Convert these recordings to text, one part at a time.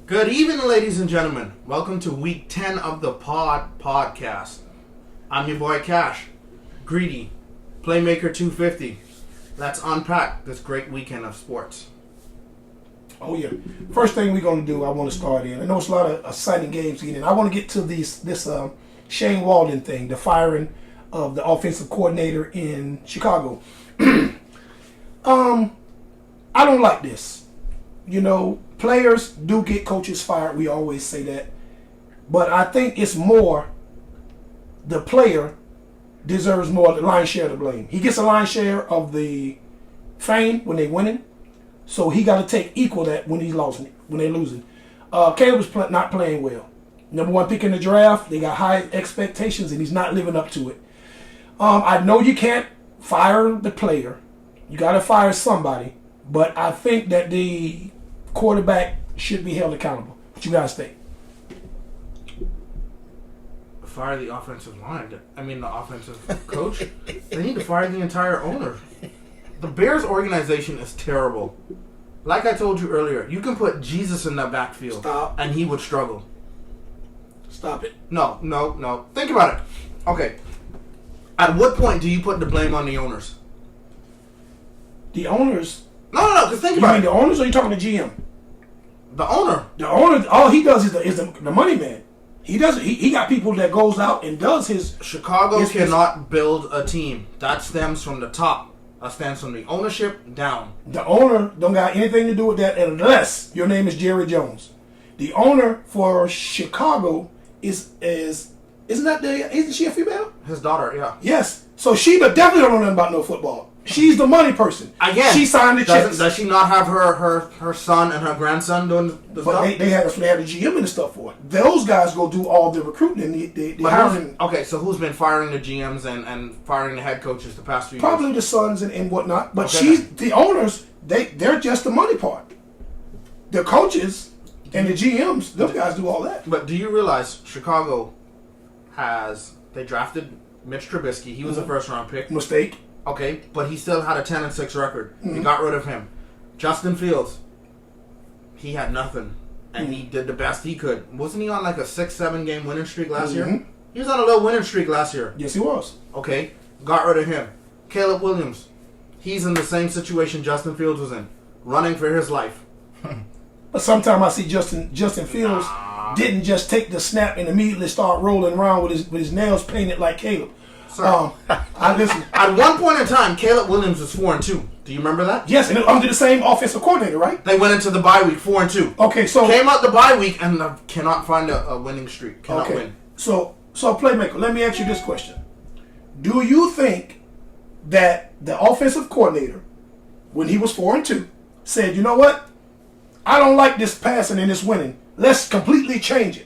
Good evening, ladies and gentlemen. Welcome to week 10 of the podcast. I'm your boy Cash, Greedy, Playmaker 250. Let's unpack this great weekend of sports. Oh yeah. First thing we're gonna do, I want to start in. I know it's a lot of exciting games in. I want to get to this Shane Walden thing, the firing of the offensive coordinator in Chicago. I don't like this. You know, players do get coaches fired. We always say that, but I think it's more the player deserves more the lion's share of the blame. He gets a lion's share of the fame when they're winning. So he got to take equal that when he's losing, when they're losing. Caleb was not playing well. Number one pick in the draft. They got high expectations, and he's not living up to it. I know you can't fire the player. You got to fire somebody. But I think that the quarterback should be held accountable. What you guys think? Fire the offensive line. The offensive coach. They need to fire the entire owner. The Bears organization is terrible. Like I told you earlier, you can put Jesus in that backfield. Stop. And he would struggle. Stop it. No. Think about it. Okay. At what point do you put the blame on the owners? The owners. No. Because think You about mean it. the owners, or you talking to GM? The owner. The owner. All he does is the money man. He does. He got people that goes out and does his. Chicago cannot build a team. That stems from the top. That stems from the ownership down. The owner don't got anything to do with that unless your name is Jerry Jones. The owner for Chicago isn't she a female? His daughter, yeah. Yes. So she definitely don't know nothing about no football. She's the money person. Again, she signed the checks. Does she not have her son and her grandson doing the but stuff? they had a GM and the stuff for it. Those guys go do all the recruiting and the hiring. Okay, so who's been firing the GMs and firing the head coaches the past few Probably years? the sons and whatnot. But Okay. the owners. They're just the money part. The coaches and the GMs. Those guys do all that. But do you realize Chicago they drafted Mitch Trubisky. He was a first round pick. Mistake. Okay, but he still had a 10-6 record. They got rid of him. Justin Fields, he had nothing, and he did the best he could. Wasn't he on like a 6-7 game winning streak last year? He was on a little winning streak last year. Yes, he was. Okay, got rid of him. Caleb Williams, he's in the same situation Justin Fields was in, running for his life. But sometimes I see Justin Fields didn't just take the snap and immediately start rolling around with his nails painted like Caleb. I listen. At one point in time, Caleb Williams was 4-2. Do you remember that? Yes, and under the same offensive coordinator, right? They went into the bye week 4-2. Okay, so Came out the bye week and cannot find a winning streak. Cannot win. So Playmaker, let me ask you this question: do you think that the offensive coordinator, when he was 4-2, said, "You know what? I don't like this passing and this winning. Let's completely change it"?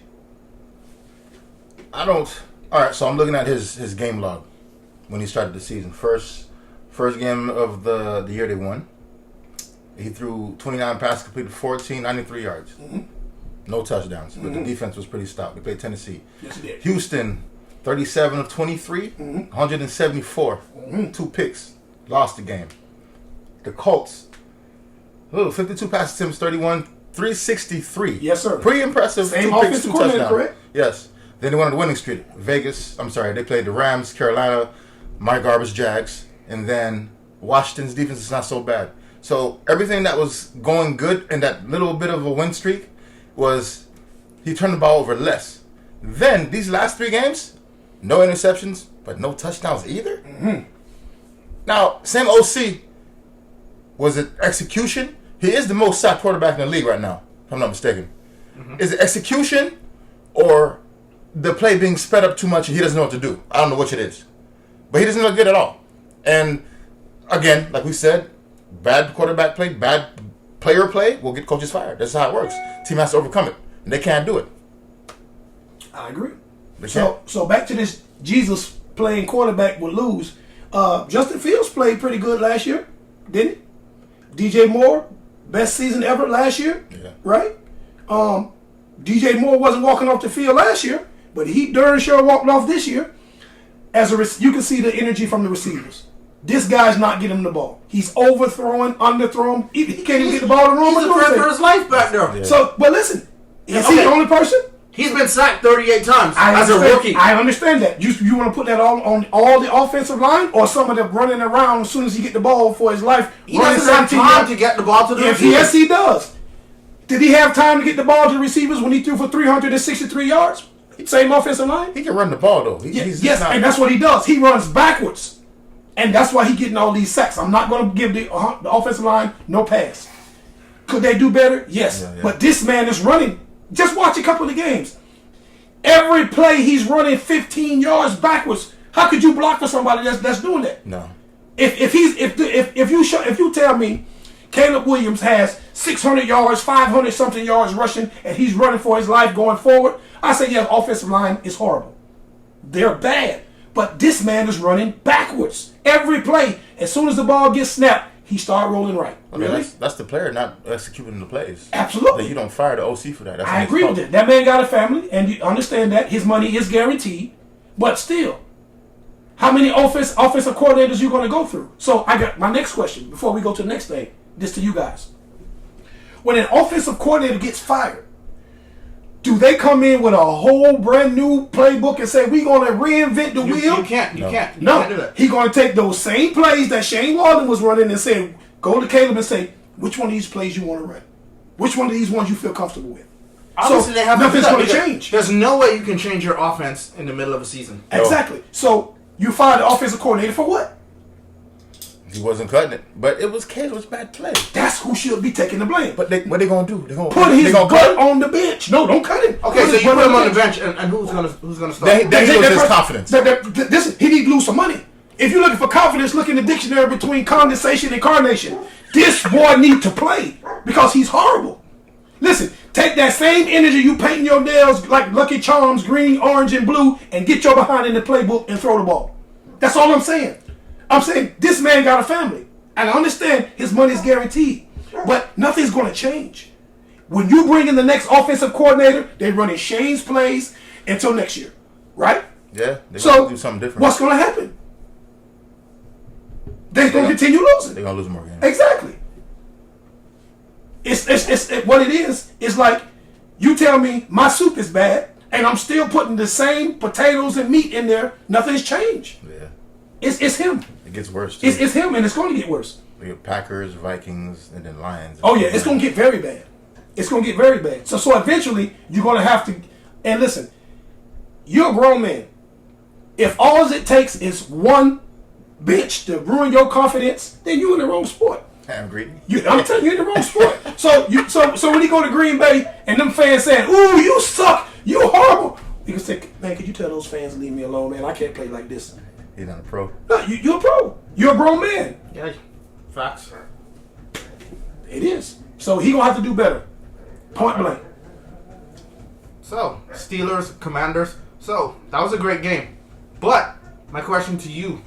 I don't. All right, so I'm looking at his game log when he started the season. First game of the year they won. He threw 29 passes, completed 14, 93 yards. No touchdowns, but the defense was pretty stout. They played Tennessee. Yes, it did. Houston, 37 of 23, 174, 2 picks, lost the game. The Colts, 52 pass attempts, 31, 363. Yes, sir. Pretty impressive. Same 2 picks, offensive 2 coordinator, touchdowns. correct? Yes. Then they went on the winning streak. They played the Rams, Carolina, my garbage Jags, and then Washington's defense is not so bad. So everything that was going good in that little bit of a win streak was he turned the ball over less. Then these last 3 games, no interceptions, but no touchdowns either. Now, same OC, was it execution? He is the most sacked quarterback in the league right now, if I'm not mistaken. Is it execution or the play being sped up too much and he doesn't know what to do? I don't know which it is. But he doesn't look good at all. And again, like we said, bad quarterback play, bad player play will get coaches fired. That's how it works. Team has to overcome it. And they can't do it. I agree. They can't. So back to this Jesus playing quarterback will lose. Justin Fields played pretty good last year, didn't he? DJ Moore, best season ever last year, right? DJ Moore wasn't walking off the field last year, but he darn sure walked off this year. You can see the energy from the receivers. This guy's not getting him the ball. He's overthrowing, underthrowing. He can't even get the ball in the room. He's afraid for his life back there. So, but listen, Is he the only person? He's been sacked 38 times as a rookie. I understand that. You want to put that on all the offensive line, or some of them running around as soon as he get the ball for his life? He doesn't have time to get the ball to the receivers. Yes, he does. Did he have time to get the ball to the receivers when he threw for 363 yards? Same offensive line? He can run the ball, though. He's yes, not, and that's what he does. He runs backwards. And that's why he's getting all these sacks. I'm not going to give the offensive line no pass. Could they do better? Yes. Yeah. But this man is running. Just watch a couple of games. Every play he's running 15 yards backwards. How could you block for somebody that's doing that? No. If you tell me Caleb Williams has 600 yards, 500 something yards rushing, and he's running for his life going forward, I say yeah, offensive line is horrible. They're bad. But this man is running backwards every play. As soon as the ball gets snapped, he start rolling right. I mean, that's the player not executing the plays. Absolutely. You don't fire the OC for that. I agree with that. That man got a family, and you understand that. His money is guaranteed. But still, how many offensive coordinators you going to go through? So I got my next question before we go to the next thing. This to you guys. When an offensive coordinator gets fired, do they come in with a whole brand new playbook and say, we're going to reinvent the wheel? You can't. You can't do that. He's going to take those same plays that Shane Walden was running and say, go to Caleb and say, which one of these plays you want to run? Which one of these ones you feel comfortable with? Obviously, so nothing's going to change. There's no way you can change your offense in the middle of a season. Exactly. So you fired the offensive coordinator for what? He wasn't cutting it, but it was Caleb's bad play. That's who should be taking the blame. But what they gonna do? They gonna put his butt on the bench. No, don't cut him. Okay, so you put him on the bench, and who's gonna start? They lose his confidence. He need to lose some money. If you're looking for confidence, look in the dictionary between condensation and carnation. This boy need to play because he's horrible. Listen, take that same energy you painting your nails like Lucky Charms, green, orange, and blue, and get your behind in the playbook and throw the ball. That's all I'm saying. I'm saying this man got a family. And I understand his money is guaranteed. But nothing's going to change. When you bring in the next offensive coordinator, they're running Shane's plays until next year. Right? Yeah. They're going to do something different. What's going to happen? They're going to continue losing. They're going to lose more games. Exactly. It's what it is. It's like you tell me my soup is bad, and I'm still putting the same potatoes and meat in there. Nothing's changed. Yeah. It's him. It gets worse, too. It's him, and it's going to get worse. We have Packers, Vikings, and then Lions. Oh, yeah. It's going to get very bad. It's going to get very bad. So eventually, you're going to have to... And listen, you're a grown man. If all it takes is one bitch to ruin your confidence, then you're in the wrong sport. I'm agree. I'm telling you, you're in the wrong sport. So when you go to Green Bay, and them fans saying, ooh, you suck, you horrible. You can say, man, could you tell those fans to leave me alone, man? I can't play like this. He's not a pro. No, you're a pro. You're a grown man. Yeah, facts. It is. So he gonna have to do better. Point blank. So, Steelers, Commanders. So, that was a great game. But, my question to you.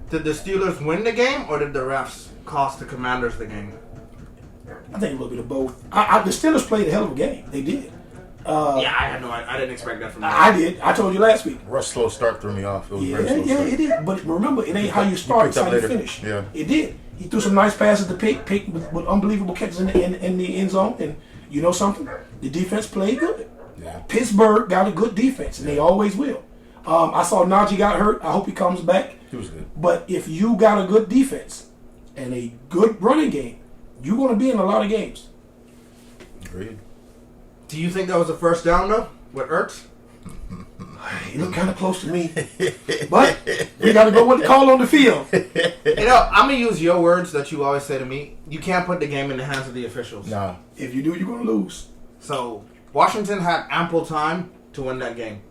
Did the Steelers win the game, or did the refs cost the Commanders the game? I think a little bit of both. The Steelers played a hell of a game. They did. I didn't expect that from them. I did. I told you last week. Rush slow start threw me off. It was very slow it did. But remember, it ain't how you start, it's how you finish. Yeah. It did. He threw some nice passes to Pick with unbelievable catches in the end zone. And you know something? The defense played good. Yeah. Pittsburgh got a good defense, and they always will. I saw Najee got hurt. I hope he comes back. He was good. But if you got a good defense and a good running game, you're going to be in a lot of games. Agreed. Do you think that was a first down, though, with Ertz? He looked kind of close to me. But we got to go with the call on the field. I'm going to use your words that you always say to me. You can't put the game in the hands of the officials. No. If you do, you're going to lose. So, Washington had ample time to win that game.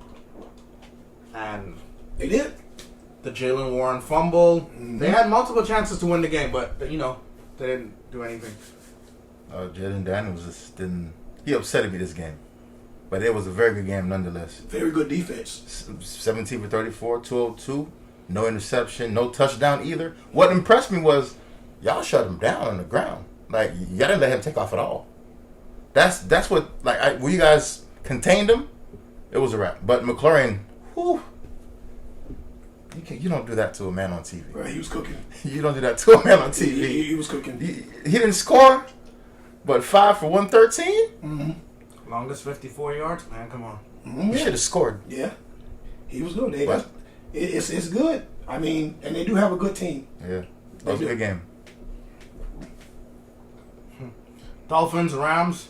And they did. The Jalen Warren fumble. Mm-hmm. They had multiple chances to win the game, but, they didn't do anything. Jalen Daniels just didn't... He upset me this game. But it was a very good game nonetheless. Very good defense. 17 for 34, 202. No interception, no touchdown either. What impressed me was y'all shut him down on the ground. Like, y'all didn't let him take off at all. That's what, when you guys contained him, it was a wrap. But McLaurin, whew, you don't do that to a man on TV. Right, he was cooking. You don't do that to a man on TV. He was cooking. He didn't score, but 5 for 113? Mm-hmm. Longest 54 yards? Man, come on. Mm, He should have scored. Yeah, he was good. What? It's good. I mean, and they do have a good team. Yeah. That was a good game. Dolphins, Rams.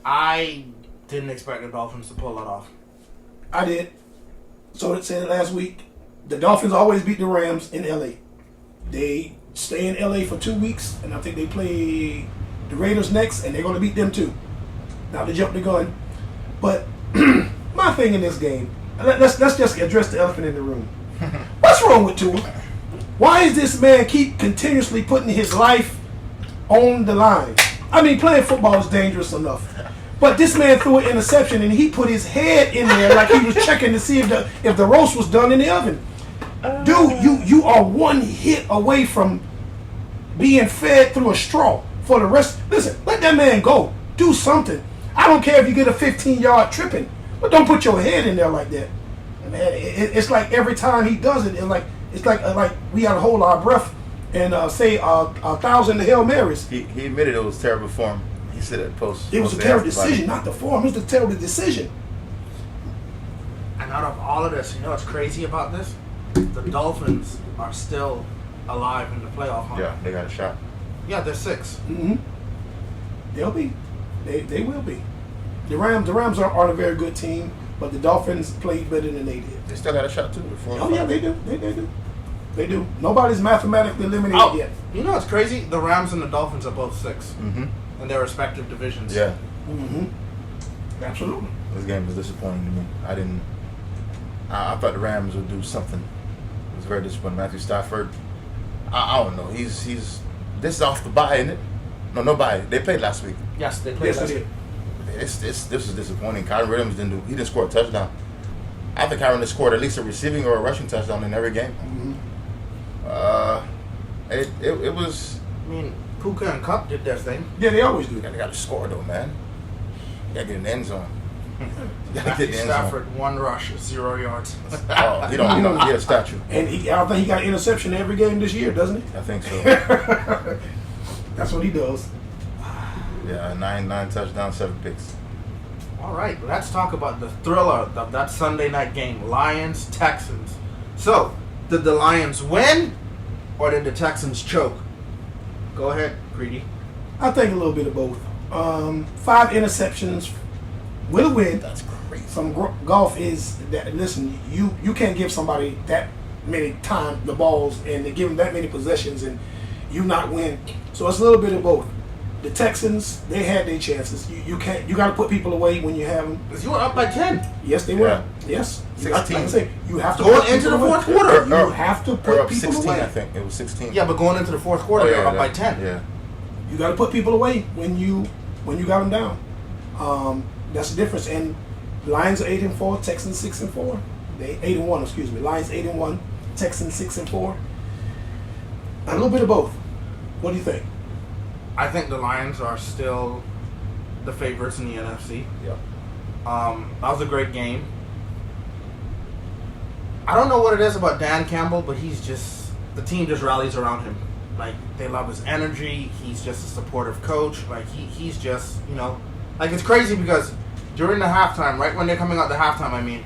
I didn't expect the Dolphins to pull that off. I did. So it said last week, the Dolphins always beat the Rams in LA. They stay in LA for 2 weeks, and I think they play the Raiders next, and they're going to beat them too. Not to jump the gun, but my thing in this game, let's just address the elephant in the room. What's wrong with Tua? Why is this man keep continuously putting his life on the line? I mean, playing football is dangerous enough. But this man threw an interception and he put his head in there like he was checking to see if the roast was done in the oven. Dude, you are one hit away from being fed through a straw for the rest. Listen, let that man go. Do something. I don't care if you get a 15-yard tripping, but don't put your head in there like that. Man, it's like every time he does it, it's like we gotta hold our breath and say 1,000 Hail Marys. He admitted it was terrible form. He said it post. It was a terrible decision, not the form. It was a terrible decision. And out of all of this, you know what's crazy about this? The Dolphins are still alive in the playoff hunt. Yeah, they got a shot. Yeah, they're 6. Mm-hmm. They'll be. They will be. The Rams aren't a very good team, but the Dolphins played better than they did. They still got a shot too. Before Oh yeah, they do. They do. Nobody's mathematically eliminated Oh, yet. you know what's crazy? The Rams and the Dolphins are both 6 Mm-hmm. in their respective divisions. Yeah. Mm-hmm. Absolutely. This game was disappointing to me. I thought the Rams would do something. It was very disappointing. Matthew Stafford. I don't know. He's this is off the bye, isn't it? No bye. They played last week. Yes, they played Yes, last they week. did. This is disappointing. Kyron Williams didn't score a touchdown. I think Kyron has scored at least a receiving or a rushing touchdown in every game. Mm-hmm. It was. I mean, Puka and Cup did their thing. Yeah, they always do. They got to score though, man. You got to get in the end zone. You got to Matthew get in the end zone. Stafford, 1 rush, 0 yards. Oh, he don't. He had a statue. And I think he got interception every game this year, doesn't he? I think so. That's what he does. Yeah, nine touchdowns, 7 picks. All right, let's talk about the thriller of that Sunday night game, Lions-Texans. So, did the Lions win, or did the Texans choke? Go ahead, Greedy. I think a little bit of both. 5 interceptions with a win. That's crazy. Some golf is that. Listen, you can't give somebody that many time the balls and they give them that many possessions and you not win. So it's a little bit of both. The Texans, they had their chances. You can't. You got to put people away when you have them. Because you were up by 10. Yes, they were. Yeah. Yes. 16. Like I say, you have to Going put into people the away. fourth quarter. You have to Or put up people 16, away. I think. It was 16. Yeah, but going into the fourth quarter, you're up by 10. Yeah. You got to put people away when you got them down. That's the difference. And Lions are 8-4, Texans 6-4. They 8-1. Excuse me. Lions 8-1, Texans 6-4. A little bit of both. What do you think? I think the Lions are still the favorites in the NFC. Yeah. That was a great game. I don't know what it is about Dan Campbell, but the team just rallies around him. Like, they love his energy. He's just a supportive coach. Like, he's just, like, it's crazy because during the halftime, right when they're coming out the halftime, I mean,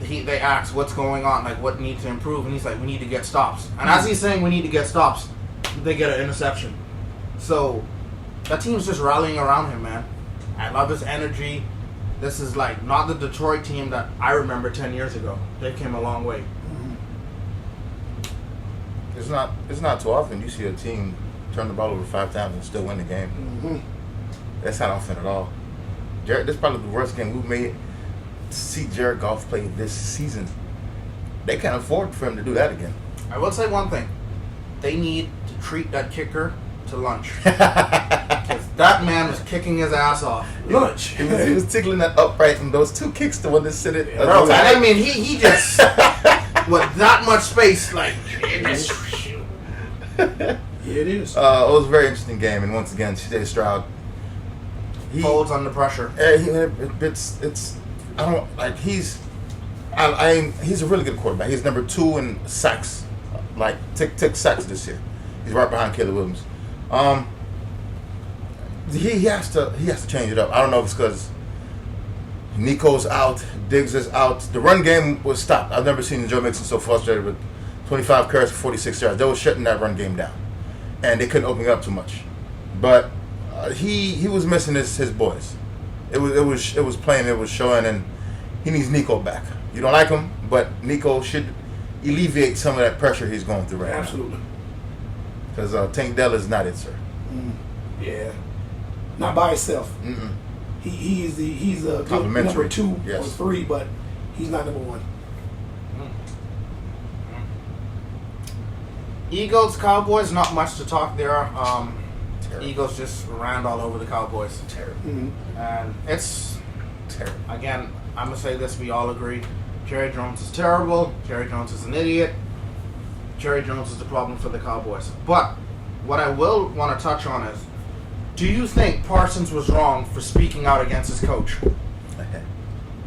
they ask what's going on, like what needs to improve, and he's like, we need to get stops. And as he's saying we need to get stops, they get an interception. So that team's just rallying around him, man. I love his energy. This is like not the Detroit team that I remember 10 years ago. They came a long way. It's not too often you see a team turn the ball over 5 times and still win the game. Mm-hmm. That's not often at all. Jared, this is probably the worst game we've made to see Jared Goff play this season. They can't afford for him to do that again. I will say one thing. They need to treat that kicker to lunch. Because that man was kicking his ass off. Lunch. He was tickling that upright, and those 2 kicks to one that sit it. Bro, and I mean, he just, with that much space, like, it just... Yeah, it is. It was a very interesting game, and once again, C.J. Stroud. Folds under pressure. I don't like he's a really good quarterback. He's number 2 in sacks, like tick sacks this year. He's right behind Caleb Williams. He has to change it up. I don't know if it's because Nico's out. Diggs is out. The run game was stopped. I've never seen Joe Mixon so frustrated with 25 carries for 46 yards. They were shutting that run game down, and they couldn't open it up too much. But he was missing his boys. It was plain. It was showing, and he needs Nico back. You don't like him, but Nico should alleviate some of that pressure he's going through right Absolutely. now. Because Tank Dell is not it, sir. Yeah. Not by itself. Mm-mm. He's a good Complimentary. number 2 Yes. or 3, but he's not number 1. Eagles, Cowboys, not much to talk there. Terrible. Eagles just ran all over the Cowboys. Terrible. And it's, Terrible. again, I'm going to say this, we all agree. Jerry Jones is terrible. Jerry Jones is an idiot. Jerry Jones is the problem for the Cowboys. But what I will want to touch on is, do you think Parsons was wrong for speaking out against his coach?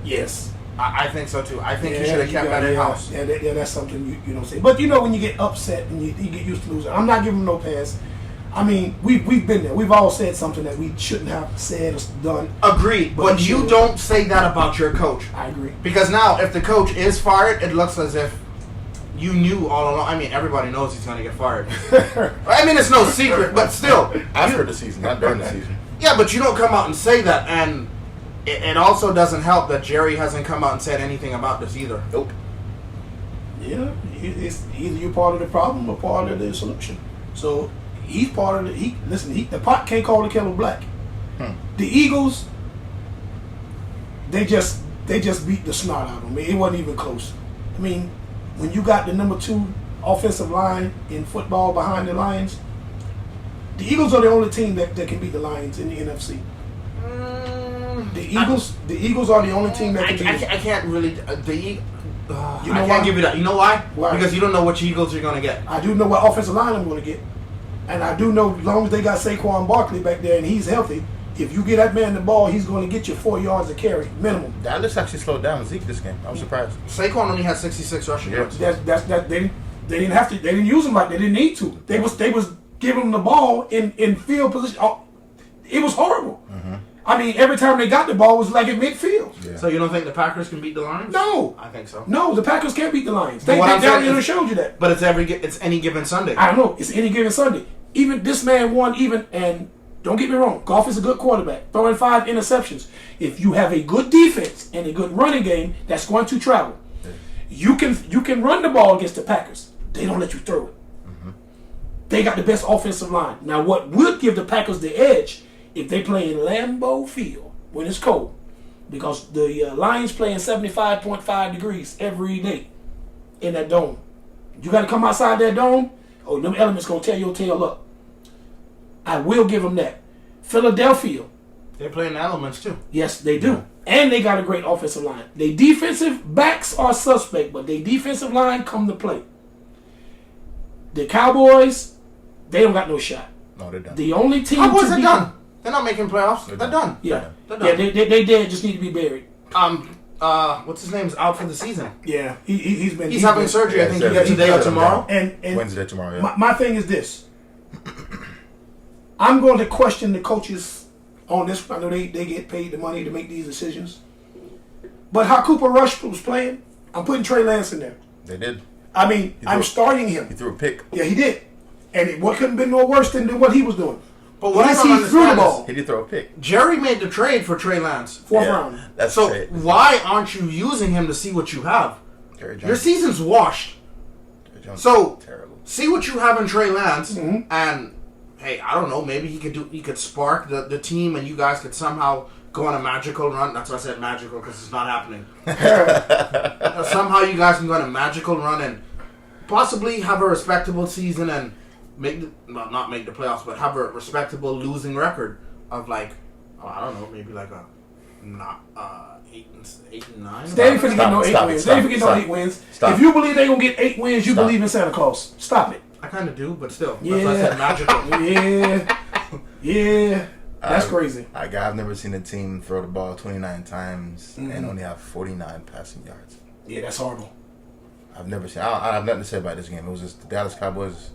Yes. I think so too. I think he should have kept that in house. Yeah, that's something you don't say. But you know when you get upset and you get used to losing, I'm not giving him no pass. I mean, we've been there. We've all said something that we shouldn't have said or done. Agreed. But you don't say that about your coach. I agree. Because now, if the coach is fired, it looks as if you knew all along. I mean, everybody knows he's going to get fired. I mean, it's no secret, but still. After the season, not during the season. Yeah, but you don't come out and say that, and it also doesn't help that Jerry hasn't come out and said anything about this either. Nope. Yeah, it's either you're part of the problem or part of the solution. So he's part of the. The pot can't call the kettle black. The Eagles, they just beat the snot out of them. It wasn't even close. I mean, when you got the number 2 offensive line in football behind the Lions, the Eagles are the only team that can beat the Lions in the NFC. The Eagles are the only team that can beat them. I can't really. I know can't why? give you that. You know why? Why? Because you don't know which Eagles you're going to get. I do know what offensive line I'm going to get. And I do know as long as they got Saquon Barkley back there and he's healthy, if you get that man the ball, he's going to get you 4 yards a carry, minimum. Dallas actually slowed down Zeke this game. I was surprised. Saquon only had 66 rushing yards. They didn't have to. They didn't use him like they didn't need to. They was giving him the ball in field position. Oh, it was horrible. I mean, every time they got the ball, it was like at midfield. Yeah. So you don't think the Packers can beat the Lions? No. I think so. No, the Packers can't beat the Lions. They But what I'm down saying here is- showed you that. But it's any given Sunday. I don't know. It's any given Sunday. Even this man won and don't get me wrong, Goff is a good quarterback, throwing 5 interceptions. If you have a good defense and a good running game that's going to travel, you can run the ball against the Packers. They don't let you throw it. They got the best offensive line. Now, what would give the Packers the edge if they play in Lambeau Field when it's cold? Because the Lions play in 75.5 degrees every day in that dome. You got to come outside that dome, them elements going to tear your tail up. I will give them that. Philadelphia, They're playing the elements too. yes, they do. And they got a great offensive line. Their defensive backs are suspect, but their defensive line come to play. The Cowboys, they don't got no shot. No, they're done. The only team Cowboys to are beat done. They're not making playoffs. They're done. Yeah, They're yeah, done. they dead. Just need to be buried. What's his name's out for the season. Yeah, he's been. He's having surgery. Yeah, I think he's either having- today or he's tomorrow. And Wednesday, tomorrow, yeah. my thing is this. I'm going to question the coaches on this. I know they get paid the money to make these decisions. But how Cooper Rush was playing, I'm putting Trey Lance in there. They did. I mean, I'm starting He him. threw a pick. Yeah, he did. And what couldn't have been no worse than what he was doing. But what I Yes, don't he threw the understand ball. He did throw a pick. Jerry made the trade for Trey Lance. Fourth Yeah, round. That's So it. why aren't you using him to see what you have? Jerry Jones. Your season's washed. Jerry Jones So is terrible. see what you have in Trey Lance, Mm-hmm. and hey, I don't know, maybe he could spark the team, and you guys could somehow go on a magical run. That's why I said magical, because it's not happening. Somehow you guys can go on a magical run and possibly have a respectable season and not make the playoffs, but have a respectable losing record of like, I don't know, maybe like a not 8 and 9. They ain't finna get no 8 Stop it, wins. stop They ain't it, finna get no stop 8 it. wins. Stop If it. you believe they gonna get 8 wins, you Stop. believe in Santa Claus. Stop it. I kind of do, but still, that's why I said Yeah. magical. Yeah. That's crazy. I've never seen a team throw the ball 29 times and only have 49 passing yards. Yeah, that's horrible. I've never seen. I have nothing to say about this game. It was just the Dallas Cowboys.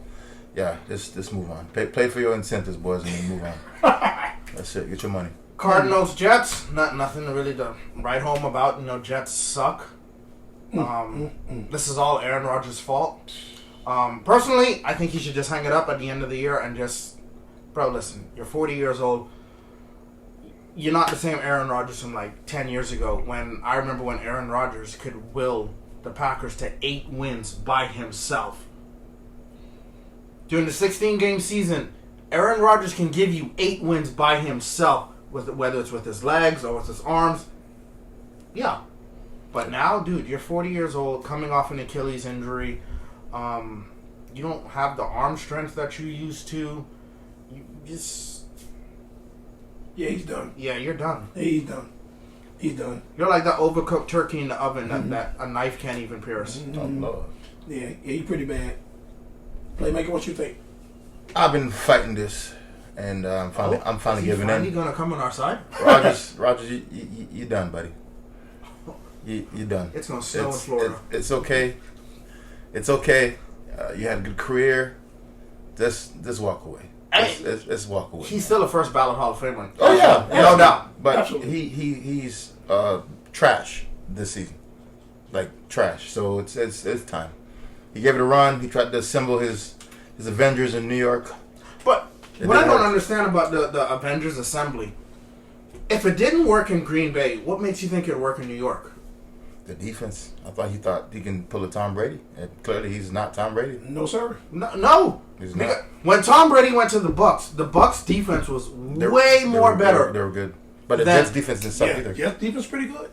Yeah, just move on. Play for your incentives, boys, and then move on. That's it. Get your money. Cardinals, Jets, nothing really to write home about. You know, Jets suck. This is all Aaron Rodgers' fault. Personally, I think he should just hang it up at the end of the year and just, bro, listen, you're 40 years old. You're not the same Aaron Rodgers from like 10 years ago. I remember when Aaron Rodgers could will the Packers to 8 wins by himself. During the 16-game season, Aaron Rodgers can give you 8 wins by himself, whether it's with his legs or with his arms. Yeah. But now, dude, you're 40 years old, coming off an Achilles injury. You don't have the arm strength that you used to. You just... Yeah, he's done. Yeah, you're done. He's done. He's done. You're like that overcooked turkey in the oven that a knife can't even pierce. Oh, Lord. Yeah, he's pretty bad. Playmaker, what you think? I've been fighting this, and I'm finally Is he giving finally in. gonna come on our side? Rogers, you done, buddy. You done. It's gonna snow in Florida. It's okay. It's okay. You had a good career. Just walk away. Let's walk away. He's still a first ballot Hall of Famer. Oh yeah, no doubt. But Absolutely. he's trash this season, like trash. So it's time. He gave it a run. He tried to assemble his Avengers in New York. But It what I didn't don't work. understand about the Avengers Assembly, if it didn't work in Green Bay, what makes you think it'd work in New York? The defense. I thought he can pull a Tom Brady, and clearly he's not Tom Brady. No, sir. No. He's not. When Tom Brady went to the Bucks defense was way more better. They were good, but the Then- Jets defense didn't suck either. Jets defense pretty good.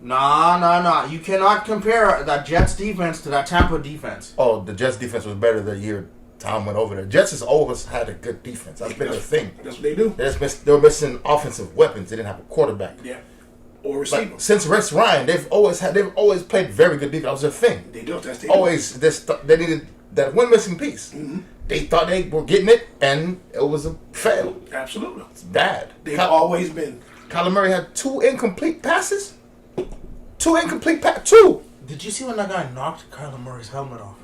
Nah. You cannot compare that Jets defense to that Tampa defense. Oh, the Jets defense was better the year Tom went over there. Jets has always had a good defense. That's been their thing. That's what they do. They were missing offensive weapons. They didn't have a quarterback. Yeah. Or But receiver. since Rex Ryan, they've always played very good defense. That was their thing. They do. That's their Always, they needed that one missing piece. Mm-hmm. They thought they were getting it, and it was a fail. Absolutely. It's bad. They've always been. Kyler Murray had 2 incomplete passes. 2 incomplete passes. 2. Did you see when that guy knocked Kyler Murray's helmet off?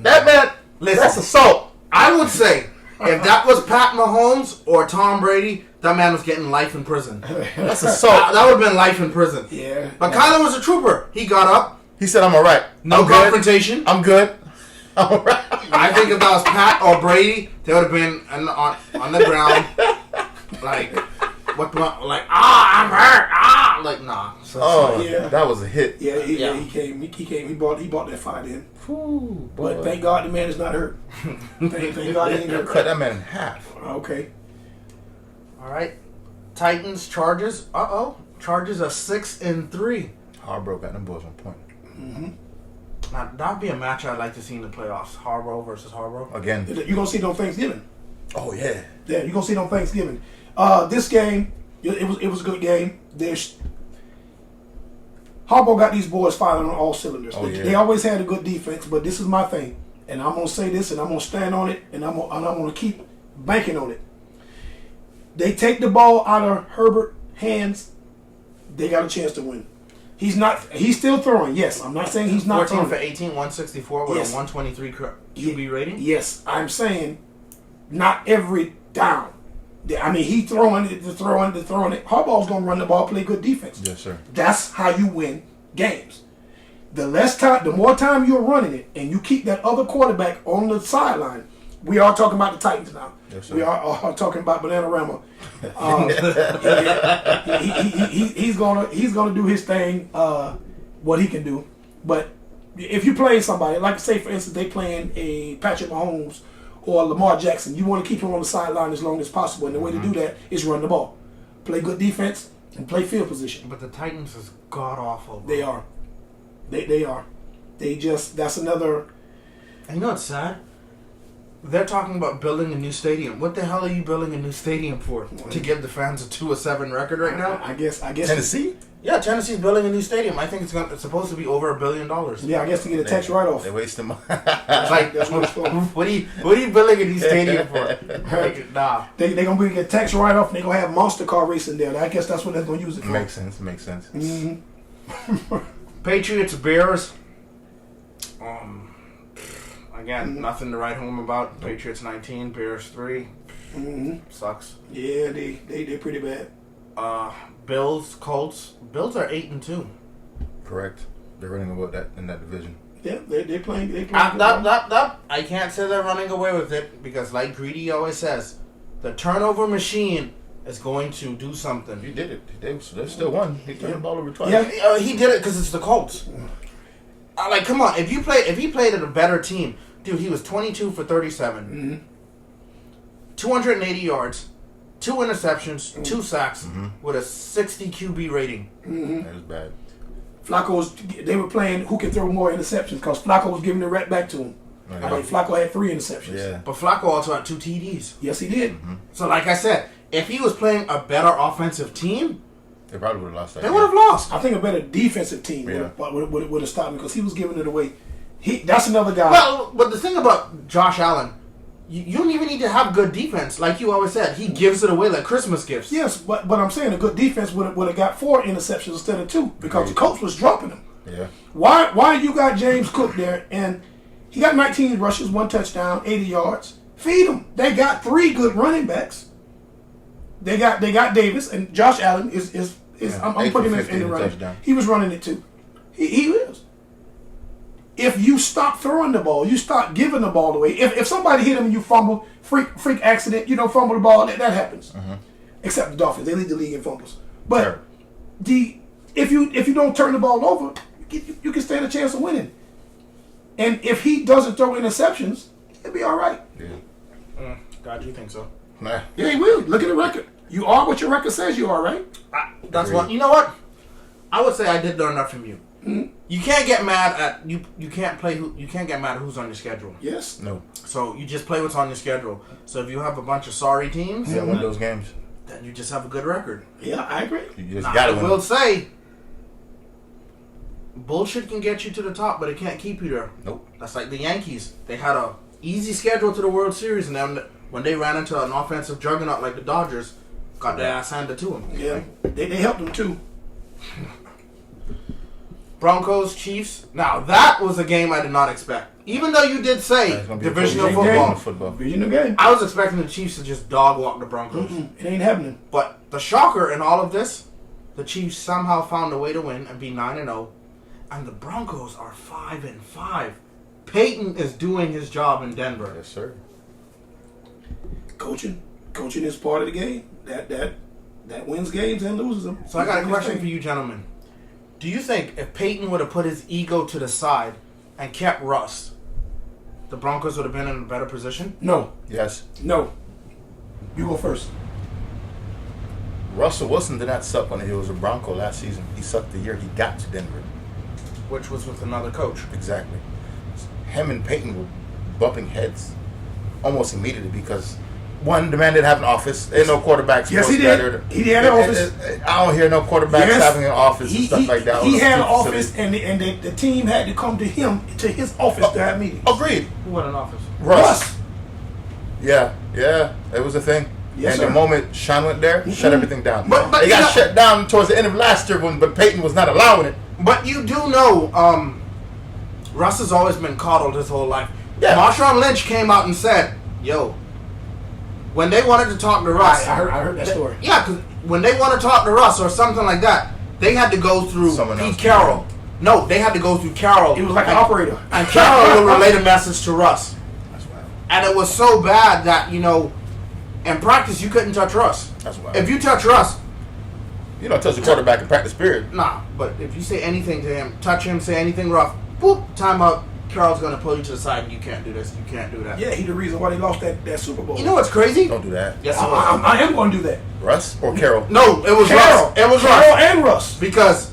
That man, Listen. that's assault. I would say, if that was Pat Mahomes or Tom Brady, that man was getting life in prison. That's assault. That would have been life in prison. Yeah. But Kyler was a trooper. He got up. He said, "I'm all right. No I'm good. confrontation. I'm good. I'm all right." I think if that was Pat or Brady, they would have been on the ground, like, I'm hurt, like, nah. So, Oh, Yeah. that was a hit. Yeah, Yeah. he came. He came. He brought that fight in. Ooh, But boy. thank God the man is not hurt. thank God he ain't hurt. Cut that man in half. Okay. all right. Titans, Chargers. Chargers are 6-3. Harbaugh got them boys on point Now, that'd be a match I'd like to see in the playoffs. Harbaugh versus Harbaugh. again. You're gonna see it on Thanksgiving. Oh yeah. Yeah, you're gonna see it on Thanksgiving. This game, it was a good game. Harbaugh got these boys firing on all cylinders. Oh, yeah. They always had a good defense, but this is my thing, and I'm gonna say this, and I'm gonna stand on it, and I'm gonna keep banking on it. They take the ball out of Herbert's hands, they got a chance to win. He's still throwing. Yes, I'm not saying he's not 14 for throwing. 18, 164 with Yes. a 123 QB rating. Yes, I'm saying not every down. I mean, he throwing it. Harbaugh's gonna run the ball, play good defense. Yes, sir. That's how you win games. The more time you're running it, and you keep that other quarterback on the sideline. We are talking about the Titans now. Yes, sir. We are talking about Bananarama. He's gonna do his thing. What he can do, but if you play somebody, like say for instance, they playing a Patrick Mahomes or Lamar Jackson, you want to keep him on the sideline as long as possible, and the way to do that is run the ball, play good defense, and play field position. But the Titans is god awful. They are. They are. That's another. And you know what's sad? They're talking about building a new stadium. What the hell are you building a new stadium for? To give the fans a 2-7 record right now? I guess. Tennessee? Yeah, Tennessee's building a new stadium. I think it's supposed to be over $1 billion. Yeah, I guess to get a tax write-off. They wasting money. Like, That's what it's for. what are you building a new stadium for? Like, nah. They gonna bring a tax write-off, and they gonna have monster car racing there. I guess that's what they're gonna use it for. Makes sense. Patriots, Bears. Again, nothing to write home about. Patriots 19, Bears 3. Sucks. Yeah, they're pretty bad. Bills, Colts. Bills are 8-2. Correct. They're running about that in that division. Yeah, they playing. They playing. I can't say they're running away with it because, like Greedy always says, the turnover machine is going to do something. He did it. They still won. He turned the ball over twice. Yeah. He did it because it's the Colts. Like, come on, if he played at a better team, dude, he was 22 for 37, 280 yards, 2 interceptions, 2 sacks, with a 60 QB rating. That was bad. They were playing who can throw more interceptions because Flacco was giving the right back to him. Yeah. I mean, Flacco had 3 interceptions. Yeah. But Flacco also had 2 TDs. Yes, he did. So, like I said, if he was playing a better offensive team, They probably would have lost that they game. would have lost. I think a better defensive team Yeah. would have stopped him because he was giving it away. That's another guy. Well, but the thing about Josh Allen, you don't even need to have good defense. Like you always said, he gives it away like Christmas gifts. Yes, but I'm saying a good defense would have got 4 interceptions instead of 2 because the coach was dropping them. Yeah. Why you got James Cook there and he got 19 rushes, 1 touchdown, 80 yards? Feed him. They got 3 good running backs. They got Davis and Josh Allen is I'm 8 putting for him in 15 the running. touchdown. He was running it too. He is. If you stop throwing the ball, you stop giving the ball away. If somebody hit him and you fumble, freak accident, you don't fumble the ball, that happens. Except the Dolphins, they lead the league in fumbles. But Sure. if you don't turn the ball over, you can stand a chance of winning. And if he doesn't throw interceptions, he'll be all right. Yeah. God, you think so? Nah. Yeah, he will. Look at the record. You are what your record says you are, right? That's Agreed. what. You know what? I would say I did learn that from you. You can't get mad at you. You can't play. You can't get mad at who's on your schedule. Yes. No. So you just play what's on your schedule. So if you have a bunch of sorry teams, Yeah, win those games. then you just have a good record. Yeah, I agree. You just Now, got I to win. will say, bullshit can get you to the top, but it can't keep you there. Nope. That's like the Yankees. They had a easy schedule to the World Series, and then when they ran into an offensive juggernaut like the Dodgers, got their ass handed to them. Yeah, they helped him too. Broncos, Chiefs. Now that was a game I did not expect. Even though you did say It's gonna be a divisional close game. football, Football. Divisional game. I was expecting the Chiefs to just dog walk the Broncos. It ain't happening. But the shocker in all of this, the Chiefs somehow found a way to win and be 9-0, and the Broncos are 5-5. Peyton is doing his job in Denver. Yes, sir. Coaching is part of the game. That wins games and loses them. So I got a question for you, gentlemen. Do you think if Peyton would have put his ego to the side and kept Russ, the Broncos would have been in a better position? No, Yes. no. You go first. Russell Wilson did not suck when he was a Bronco last season. He sucked the year he got to Denver. Which was with another coach. Exactly. Him and Peyton were bumping heads almost immediately because one, the man didn't have an office. There ain't no quarterbacks. Yes, he supposed to did. He had an office. I don't hear no quarterbacks Yes. having an office and stuff like that. He on had an the office, facility. and the team had to come to his office to have meetings. Agreed. Who had an office? Russ. Yeah, it was a thing. Yes, and sir. the moment Sean went there, shut everything down. But They you got know- shut down towards the end of last year, but Peyton was not allowing it. But you do know, Russ has always been coddled his whole life. Yeah. Marshawn Lynch came out and said, yo, when they wanted to talk to Russ. I heard that story. Yeah, because when they want to talk to Russ or something like that, they had to go through Someone else. Pete Carroll. No, they had to go through Carroll. It was like an operator. And Carroll will relay the message to Russ. That's wild. And it was so bad that, in practice, you couldn't touch Russ. That's wild. If you touch Russ, You don't touch the quarterback in practice, period. nah. But if you say anything to him, touch him, say anything rough, boop, timeout. Carroll's going to pull you to the side and you can't do this, you can't do that. Yeah, he the reason why they lost that Super Bowl. You know what's crazy? Don't do that. Yes, it was. I am going to do that. Russ or Carroll? No, it was Carroll. Russ. It was Carroll Russ. and Russ. Because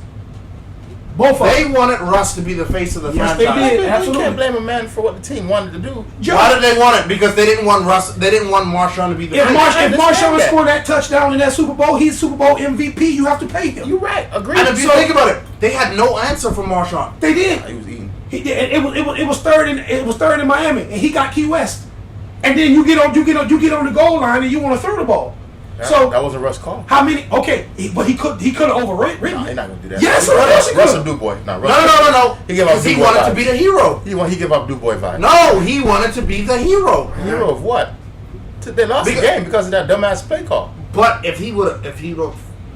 Both of they them. wanted Russ to be the face of the Yes, they franchise. did. You Absolutely. can't blame a man for what the team wanted to do. Why did they want it? Because they didn't want Russ. They didn't want Marshawn to be the If face. understand Marshawn that. scored that touchdown in that Super Bowl, he's Super Bowl MVP. You have to pay him. You're right. Agreed. And if you think about it, they had no answer for Marshawn. They did. He was eating. He did. It was third in Miami, and he got Key West. And then you get on the goal line and you want to throw the ball. So That was a Russ call. how many? Okay, but he could have overridden. No, he's not gonna do that. Yes, Russ, yes, he Russell could. Dubois. No, No. He gave off Because he Dubois wanted to vibes. be the hero. He gave off Dubois vibe. No, he wanted to be the hero. Hero of what? They lost the Because- game because of that dumbass play call. But if he would,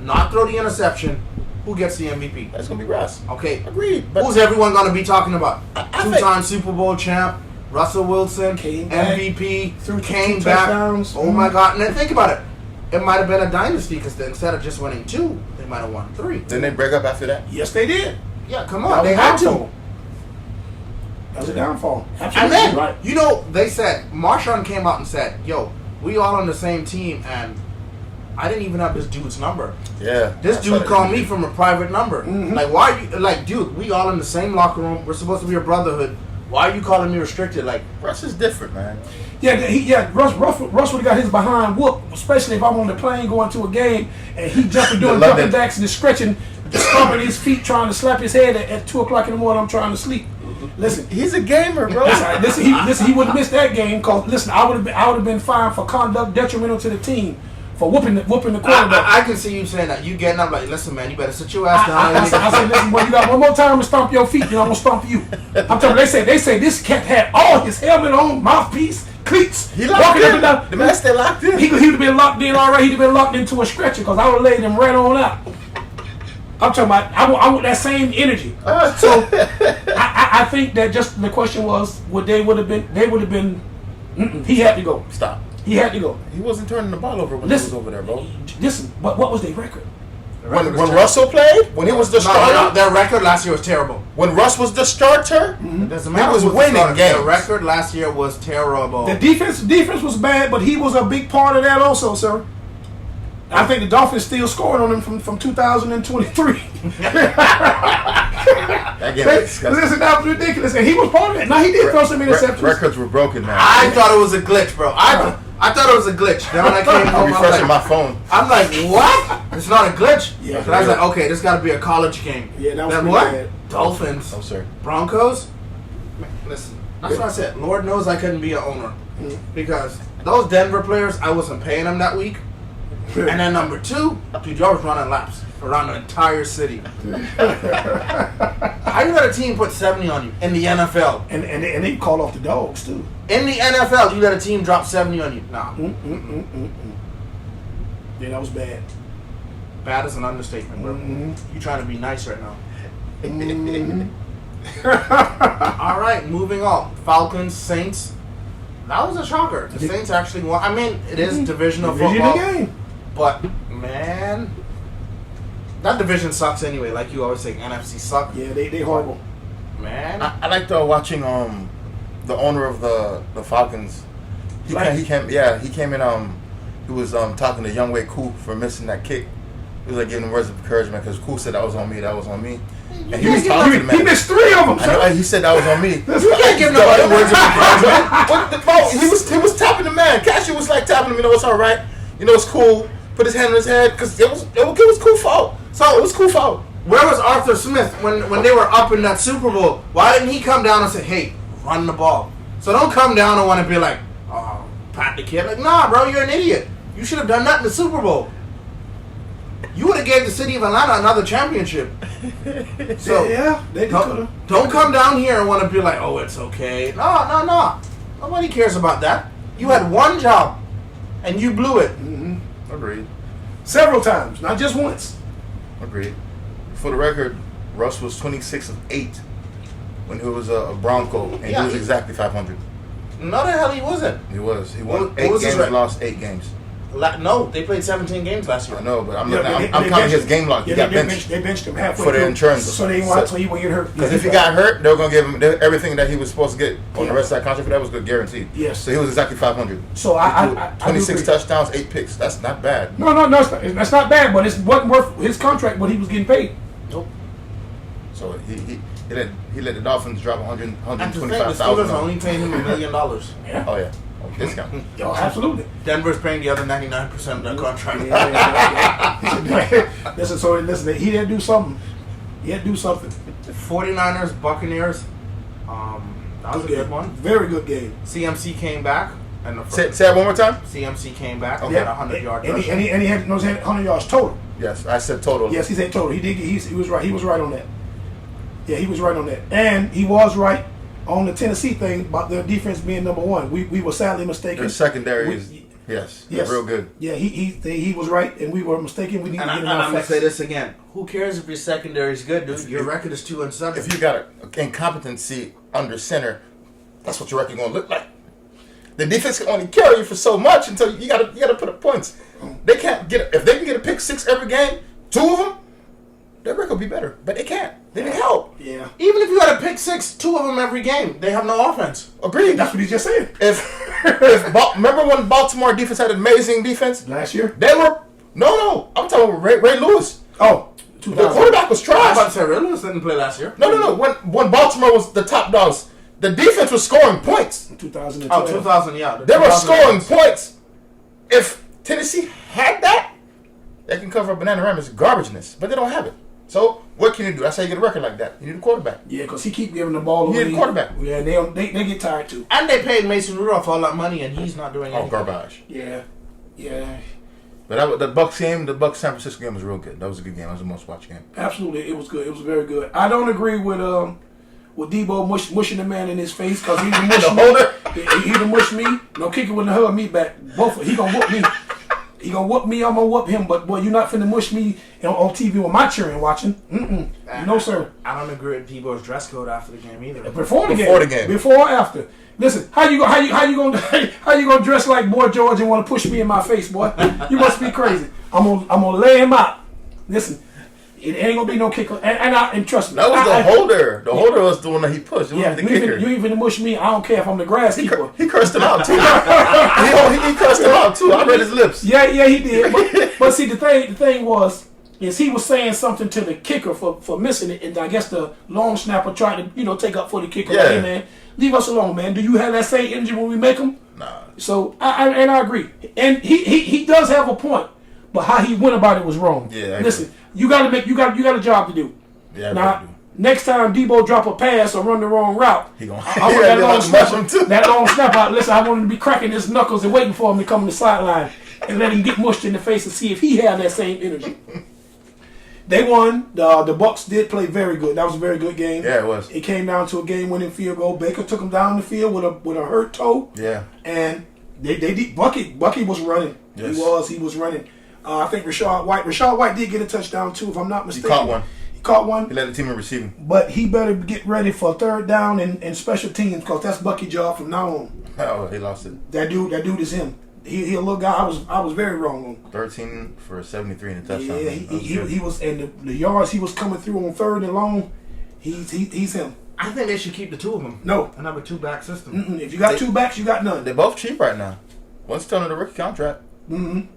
not throw the interception, who gets the MVP? That's gonna be Russ. Okay. Agreed. But Who's everyone going to be talking about? I Two-time Super Bowl champ, Russell Wilson, Came back, MVP, threw came two back. touchdowns. Oh my God! And then think about it. It might have been a dynasty because instead of just winning 2, they might have won 3. Didn't they break up after that? Yes, they did. Yeah, come That on, was they a had to. downfall. That was a downfall. And Absolutely then, right. you know, they said, Marshawn came out and said, yo, we all on the same team, and I didn't even have this dude's number. Yeah. This that's dude what called it me is. from a private number. Mhm. Like, why are you, like, dude, we all in the same locker room. We're supposed to be a brotherhood. Why are you calling me restricted? Like, Russ is different, man. Russ would have got his behind whooped, especially if I'm on the plane going to a game and he jumping doing The jumping London- jacks and stretching, stomping his feet, trying to slap his head at 2 o'clock in the morning. I'm trying to sleep. Listen, He's a gamer, bro. listen, he wouldn't miss that game because listen, I would have been fined for conduct detrimental to the team for whooping the quarterback. I can see you saying that. You getting up like, listen, man, you better sit your ass down. I said, listen, boy, you got one more time to stomp your feet, then I'm gonna stomp you. I'm telling you, they say this cat had all his helmet on, mouthpiece, cleats, He locked walking up in. and down. The man stay locked in. He would have been locked in already. He'd have been locked into a stretcher because I would have laid him right on out. I'm talking about, I want that same energy. So I think that just the question was, they would have been. He had to go. Stop. He had to go. He wasn't turning the ball over when Listen. he was over there, bro. Listen, what was their record? When Russell played, when he was the starter, No, their record last year was terrible. when Russ was the starter, It doesn't he matter was who the winning starter. games. Their record last year was terrible. The defense was bad, but he was a big part of that also, sir. I think the Dolphins still scored on him from 2023. That game was disgusting. Listen, that was ridiculous, and he was part of it. Now he did throw some interceptions. Records were broken, man. I thought it was a glitch, bro. I thought it was a glitch. Then when I came I'm home, I was refreshing my like, phone. I'm like, what? It's not a glitch. Yeah, But I was like, okay, this got to be a college game. Yeah, that was Then pretty what? bad. Dolphins, Oh, sir. Broncos. Man, listen, that's what I said. Lord knows I couldn't be an owner because those Denver players, I wasn't paying them that week. And then number 2, dude, y'all was running laps around the entire city. How you let a team put 70 on you in the NFL? And they called off the dogs too. In the NFL, you let a team drop 70 on you? Nah. Yeah, that was bad. Bad is an understatement, bro. You trying to be nice right now. All right, moving on. Falcons, Saints. That was a shocker. The Saints actually won. I mean, it is divisional Divisional football, game. but man, that division sucks anyway. Like you always say, NFC suck. Yeah, they horrible. Man, I liked watching the owner of the Falcons. He Right. came in he was talking to Younghoe Koo for missing that kick. He was like giving him words of encouragement because Koo said that was on me. And he was talking to the man. He missed 3 of them. I know, he said that was on me. you can't give nobody words of encouragement. What the, bro, he was tapping the man. Cashew was like tapping him. You know, it's all right. You know, it's cool. Put his hand on his head because it was cool fault. So it was cool fault. Where was Arthur Smith when they were up in that Super Bowl? Why didn't he come down and say, "Hey, run the ball"? So don't come down and want to be like, "Oh, pat the kid." Like, nah, bro, you're an idiot. You should have done that in the Super Bowl. You would have gave the city of Atlanta another championship. So Yeah, they could have. don't come down here and want to be like, "Oh, it's okay." No. Nobody cares about that. You had one job, and you blew it. Agreed. Several times, not just once. Agreed. For the record, Russ was 26 of 8 when he was a Bronco, and Yeah, he was he- exactly 500. No, the hell he wasn't. He was. He won What 8 was his games, record? lost 8 games. No, they played 17 games last year. I know, but I'm Yeah, looking. they I'm counting benched his game log. He Yeah, got they benched. benched him halfway For the through. insurance. So they want so he won't get hurt. Because if he got hurt, they were gonna give him everything that he was supposed to get on the rest of that contract. That was good, guaranteed. Yes. So he was exactly 500. So He threw I 26 do agree. touchdowns, 8 picks. That's not bad. No, that's not bad, but it wasn't worth his contract what he was getting paid. Nope. So he let the Dolphins drop And to think, the 125,000. Steelers are only paying him $1 million. Yeah. Oh yeah, discount. Yo, absolutely. Denver's paying the other 99% of that contract. Listen, he had to do something. He had to do something. 49ers, Buccaneers. That was a good one. Very good game. CMC came back. And the Say that one more time. CMC came back. Okay. Had a 100-yard and rushing. he had 100 yards total. Yes, I said total. Yes, he said total. He did. He was right. He was right on that. Yeah, he was right on that, and he was right on the Tennessee thing about their defense being number 1. We were sadly mistaken. Their secondary is Yes. Yes. Real good. Yeah, he was right, and we were mistaken. We need And to get I'm enough gonna facts. say this again. Who cares if your secondary is good, dude? Your record is 2-7. If you got an incompetency under center, that's what your record going to look like. The defense can only carry you for so much until you gotta put up points. They can't get if they can get a pick 6 every game, 2 of them, their record will be better. But they can't. They need help. Yeah, Even if you had a pick 6, 2 of them every game, they have no offense. Agreed. that's what he just said Remember when Baltimore defense had amazing defense? last year. They were no. I'm talking about Ray Lewis. Oh, The 2000. quarterback was I'm about to trash. say, Ray Lewis didn't play last year. No. When Baltimore was the top dogs, the defense was scoring points. 2012. Oh, 2000, yeah. They were scoring points. If Tennessee had that, they can cover up Banana Rama's garbageness, but they don't have it. So what can you do? That's how you get a record like that. You need a quarterback. Yeah, because he keep giving the ball You away. need a quarterback. Yeah, they get tired too. And they paid Mason Rudolph all that money, and he's not doing Oh, anything. garbage. Yeah. But the Bucks game, the Bucks San Francisco game was real good. That was a good game. That was the most watched game. Absolutely, it was good. It was very good. I don't agree with Debo mushing the man in his face because he done mushed The me. holder? He done mushed me. No kicking with the hug me back. Both he gonna whoop me. He gonna whoop me. I'm gonna whoop him. But boy, you're not finna mush me on TV with my cheering watching. No sir. I don't agree with Debo's dress code after the game either. Before the Before game. the game. Before or after. Listen, how you gonna dress like Boy George and want to push me in my face, boy? You must be crazy. I'm gonna lay him out. Listen, it ain't gonna be no kicker, and trust me. That was the holder. The holder was the one that he pushed. It Yeah, wasn't the kicker. you even mush me. I don't care if I'm the grass keeper. He cursed him out too. he cursed him out too. I read his lips. Yeah, he did. But see, the thing was, is he was saying something to the kicker for missing it, and I guess the long snapper tried to take up for the kicker. Like, Yeah. hey man, leave us alone, man. Do you have that same energy when we make them? Nah. So I agree, and he does have a point, but how he went about it was wrong. Yeah, I listen, agree. you got a job to do. Yeah, I Now, really do. next time Debo drop a pass or run the wrong route, He gonna- I want Yeah, that they long like to mash him snap. too. That long snap out. Listen, I want him to be cracking his knuckles and waiting for him to come to the sideline and let him get mushed in the face and see if he had that same energy. They won. The Bucks did play very good. That was a very good game. Yeah, it was. It came down to a game-winning field goal. Baker took him down the field with a hurt toe. Yeah. And they did. Bucky was running. Yes. He was running. I think Rashad White did get a touchdown too, if I'm not mistaken. caught one. He caught one. He led the team in receiving. But he better get ready for third down and special teams because that's Bucky's job from now on. Oh, he lost it. That dude is him. He a little guy. I was very wrong on. 13 for 73 and a touchdown. Yeah, That was good. he was, and the yards he was coming through on third and long. He's him. I think they should keep the 2 of them. No. Another 2-back system. If you got two backs, you got none. They're both cheap right now. One's still under the rookie contract. And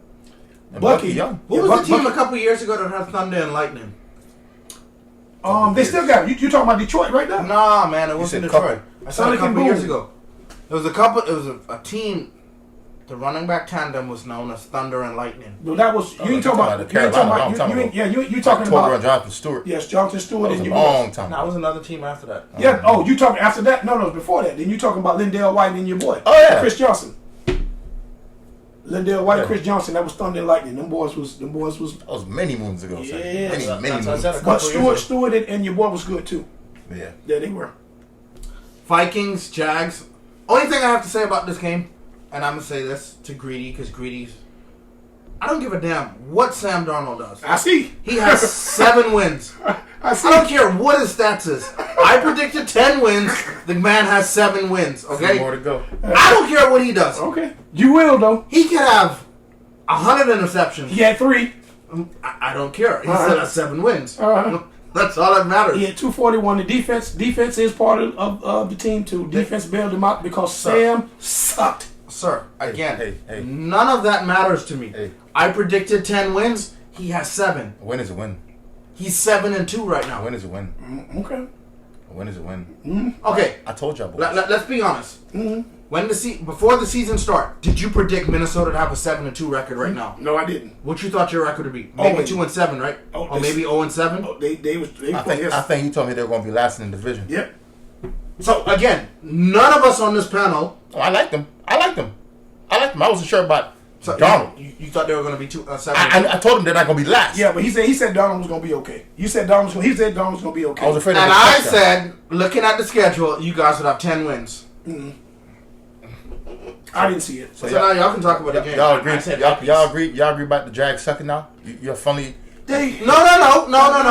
Bucky young. Who Yeah, was the team Bucky- a couple years ago that had Thunder and Lightning? They still got it. You talking about Detroit right now? Nah, man, it wasn't said Detroit. I saw it a Sonic and couple years Boom. ago. It was a team. The running back tandem was known as Thunder and Lightning. No, that was you ain't talking about. the You ain't talking Carolina, about. long time You ain't, ago. yeah, you talking Torberra about. Jonathan Stewart. Yes, Jonathan Stewart That was and a you. long time That ago. was another team after that. Yeah. Oh, you talking after that? No, it was before that. Then you talking about Lindell White and your boy. Oh, yeah. Chris Johnson. Lindell White, Yeah. Chris Johnson. That was Thunder and Lightning. Them boys was. That was many moons ago. sir. Yeah. Many That's what I moons. said. But Couple years Stewart and your boy was good too. Yeah. Yeah, they were. Vikings, Jags. Only thing I have to say about this game, and I'm gonna say this to Greedy because Greedy's. I don't give a damn what Sam Darnold does. I see. He has 7 wins. I see. I don't care what his stats is. I predicted 10 wins. The man has 7 wins. Okay. More to go. I don't care what he does. Okay. You will though. He could have 100 interceptions. He had 3. I don't care. He Uh-huh. still has 7 wins. Uh-huh. That's all that matters. He had 241. The defense is part of the team too. Defense bailed him out because Sam sucked. Sir, again, hey. none of that matters to me. Hey. I predicted 10 wins. He has 7. A win is a win. He's 7-2 right A now. win is a win. Okay. A win is a win. Okay, I told y'all boys. let's be honest. When before the season start, did you predict Minnesota to have a 7-2 record right now? No, I didn't. What you thought your record would be? Maybe 0-7. 2-7, right? Oh, Or maybe 0-7. Oh, they was. I think you told me they were going to be last in the division. Yep. So again, none of us on this panel. Oh, I liked them. I wasn't sure about So Donald. you thought they were going to be 7. I told them they're not going to be last. Yeah, but he said Donald was gonna be okay. He said Donald was gonna be okay. I was afraid. And of the I touchdown. said, looking at the schedule, you guys would have 10 wins. I didn't see it. So now y'all can talk about the game. Y'all agree? I said Y'all agree about the Jags sucking now? You're funny. No.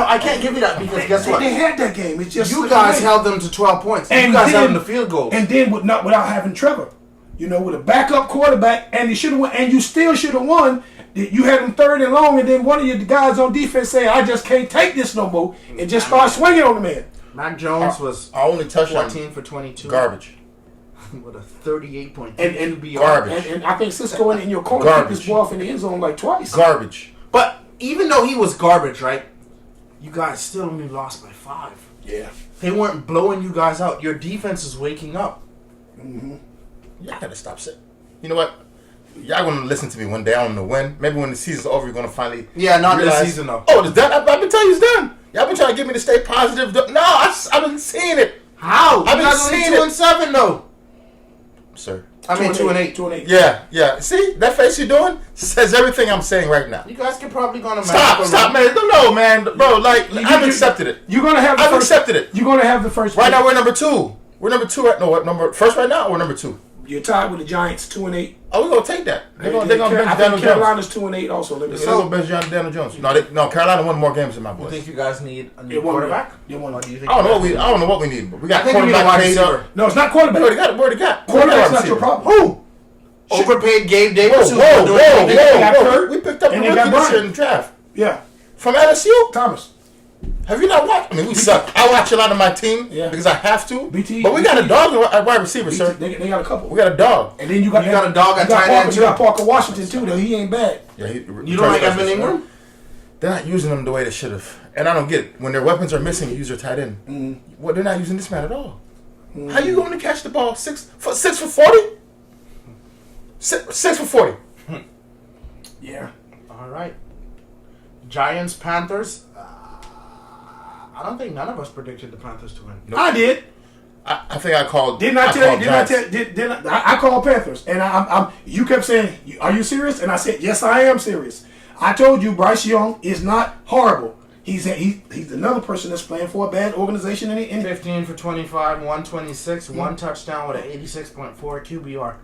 I can't give you that because guess what? They had that game. It's just You guys held them to 12 points. And you guys then- held them to field goals. And then without having Trevor, with a backup quarterback, and you should have won, and you still should have won. You had them 3rd and long, and then one of your guys on defense say, "I just can't take this no more," and just start swinging on the man. Mac Jones was our only touchdown 14 for 22. garbage. With a 38.2 And QBR. garbage. And I think Cisco in your corner Garbage. kicked this ball off in the end zone like twice. Garbage. But even though he was garbage, right? You guys still only lost by 5. Yeah. They weren't blowing you guys out. Your defense is waking up. Y'all gotta stop saying. You know what? Y'all gonna listen to me one day. I don't know when. Maybe when the season's over, you're gonna finally. Yeah, not this realize, season, though. Oh, it's done. I've been telling you it's done. Y'all been trying to get me to stay positive. No, I've been seeing it, How? You I've been guys only seeing 2 it. and 7 though. sir. I mean 2 and 8. 2 and 8. Yeah. See that face you're doing says everything I'm saying right now. You guys can probably go on a Stop, man. No, man, bro. Like I've accepted it. You're gonna have. I've accepted it. You're gonna have the first. Right pick. now we're number 2. We're number 2 right. No, what number? First right now or number 2? You're tied with the Giants, 2 and 8. Oh, we're gonna take that. They're gonna I bench think Daniel Jones. Carolina's 2 and 8 also. Let me They're gonna bench Daniel Jones. No, Carolina won more games than my You boys. think you guys need a They new won quarterback? They won. Or do you think I don't know you guys what we need, but we got I think we need a quarterback wide paid receiver. up. No, it's not We quarterback. already got. Quarterback's not receiver. your problem. Who? overpaid Gabe Whoa, Davis? whoa, who's been doing everything? They got whoa. hurt, We picked up a and they rookie got this year Bryant. in the draft. Yeah, From LSU? Thomas. Have you not watched? I mean, we suck. I watch a lot of my team Yeah. because I have to. BT but we got a dog at wide receiver, sir. They got a couple. We got a dog. And then you got a dog at tight end, You too. got Parker Washington too. Though he ain't bad. Yeah, You don't like Evan Ingram? They're not using them the way they should have. And I don't get it. When their weapons are missing, you use your tight end. Well, they're not using this man at all. How you going to catch the ball 6 for 40? 6 for 40. Yeah. All right. Giants, Panthers. I don't think none of us predicted the Panthers to win. Nope. I did. I think I called. Didn't I tell you? called Didn't I Giants. tell? Did I called Panthers, and I'm. You kept saying, "Are you serious?" And I said, "Yes, I am serious." I told you Bryce Young is not horrible. He's another person that's playing for a bad organization. In 15 for 25, 126, one touchdown with an 86.4 QBR.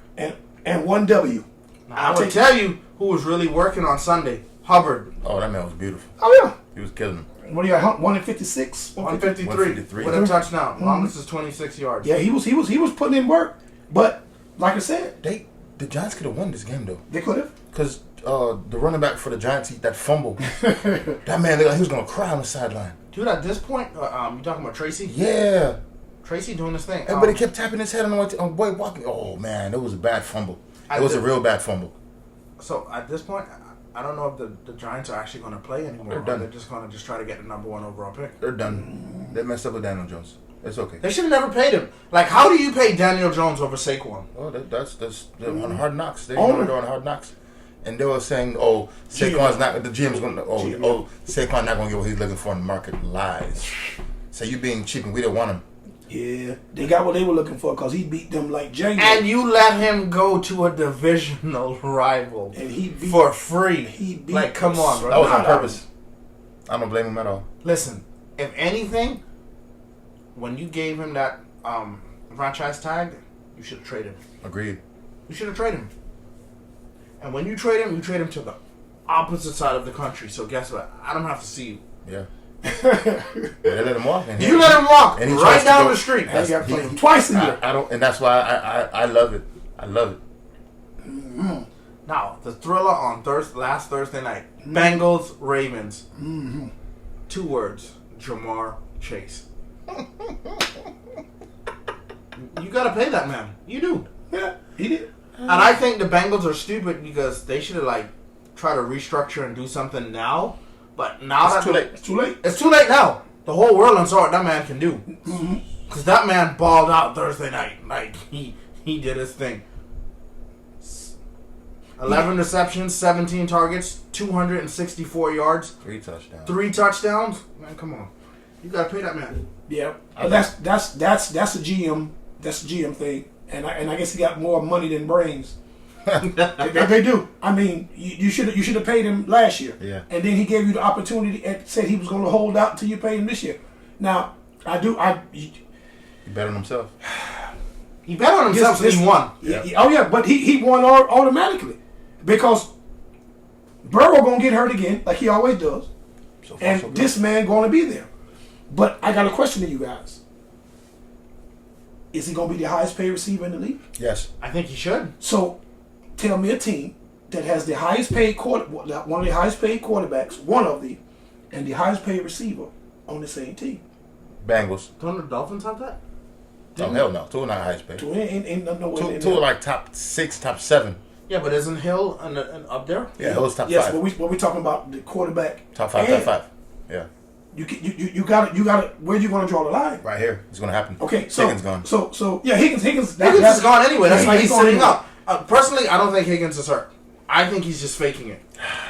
and 1 W. Now, I will tell you who was really working on Sunday. Hubbard. Oh, that man was beautiful. Oh yeah. He was killing him. What do you got? 1 and 56. 153 153. with a touchdown. Longest is 26 yards. Yeah, he was putting in work, but like I said, The Giants could have won this game though, they could have. because the running back for the Giants, that fumble, that man looked like he was gonna cry on the sideline. Dude, at this point, you talking about Tracy? Yeah, Tracy doing this thing. everybody kept tapping his head on the boy walking. Oh man, it was a bad fumble. It was a real bad fumble. So at this point, I don't know if the Giants are actually going to play anymore. They're done. Or they're just going to try to get the number 1 overall pick. They're done. They messed up with Daniel Jones. It's okay. They should have never paid him. Like, how do you pay Daniel Jones over Saquon? Oh, that's they're on Hard Knocks. They're Oh. on Hard Knocks, and they were saying, "Oh, Saquon's not. The GM's going. Saquon not going to get what he's looking for in the market." Lies. So you being cheap, and we didn't want him. Yeah, they got what they were looking for because he beat them like Django. And you let him go to a divisional rival And he beat, for free. he beat Like, come us. on, bro. That was on Nah, purpose. I don't blame him at all. Listen, if anything, when you gave him that franchise tag, you should have traded him. Agreed. You should have traded him. And when you trade him to the opposite side of the country. So guess what? I don't have to see you. Yeah. They let him walk. And You let him walk and he right tries to down go- the street. They got to play him twice a year. I don't, and that's why I love it. I love it. Now, the thriller on last Thursday night. Bengals, Ravens. 2 words. Jamar Chase. You got to pay that man. You do. Yeah, he did. And I think the Bengals are stupid because they should have, try to restructure and do something now. But now It's too late. It's too late. It's too late now. The whole world and saw what that man can do. Because that man balled out Thursday night. Like, he did his thing. 11 receptions, 17 targets, 264 yards, 3 touchdowns. 3 touchdowns. Man, come on. You got to pay that man. Yeah, but that's a GM. That's a GM thing, and I guess he got more money than brains. They do. I mean, you should have paid him last year. Yeah. And then he gave you the opportunity and said he was going to hold out until you paid him this year. Now, He bet on himself. He bet on himself and he won. Oh yeah, but he won automatically because Burrow gonna get hurt again, like he always does, So far, and so good. this man gonna be there. But I got a question to you guys: is he gonna be the highest paid receiver in the league? Yes. I think he should. So, tell me a team that has the highest paid one of the highest paid quarterbacks, and the highest paid receiver on the same team. Bengals. Don't the Dolphins have that? Oh, hell no. Two are not highest paid. Ain't no way. Two are like top 6, top 7. Yeah, but isn't Hill up there? Yeah, it was top Yes, 5. but we talking about the quarterback. Top 5, and top 5. Yeah. You got it. Where you gonna draw the line? Right here. It's going to happen. Okay, so Higgins gone. So yeah, Higgins. Higgins is gone anyway. That's why he's gone sitting anyway. up. Personally, I don't think Higgins is hurt. I think he's just faking it.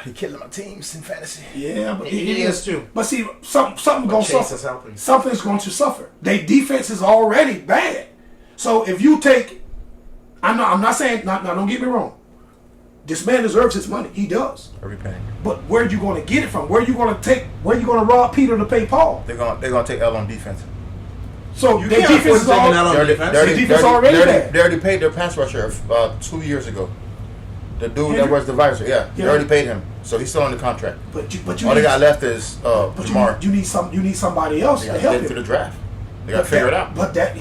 He killing my teams in fantasy. Yeah, but He is too. But see, something gonna Chase suffer. is helping. Something's going to suffer. Their defense is already bad. So if you take, I'm not saying. Now, don't get me wrong. This man deserves his money. He does. Every penny. But where you going to get it from? Where you going to rob Peter to pay Paul? They're gonna take L on defense. So You their can't afford defense is to take all. an L on They already- defense. they already- The defense they already- already they already- bad. They already paid their pass rusher 2 years ago. The dude that Hendrick? wears the visor, yeah. They Yeah. already paid him. So he's still on the contract. But you All they need, got left is but Lamar. you need somebody else They to got to help get through the him. draft. They got to figure it out. But that.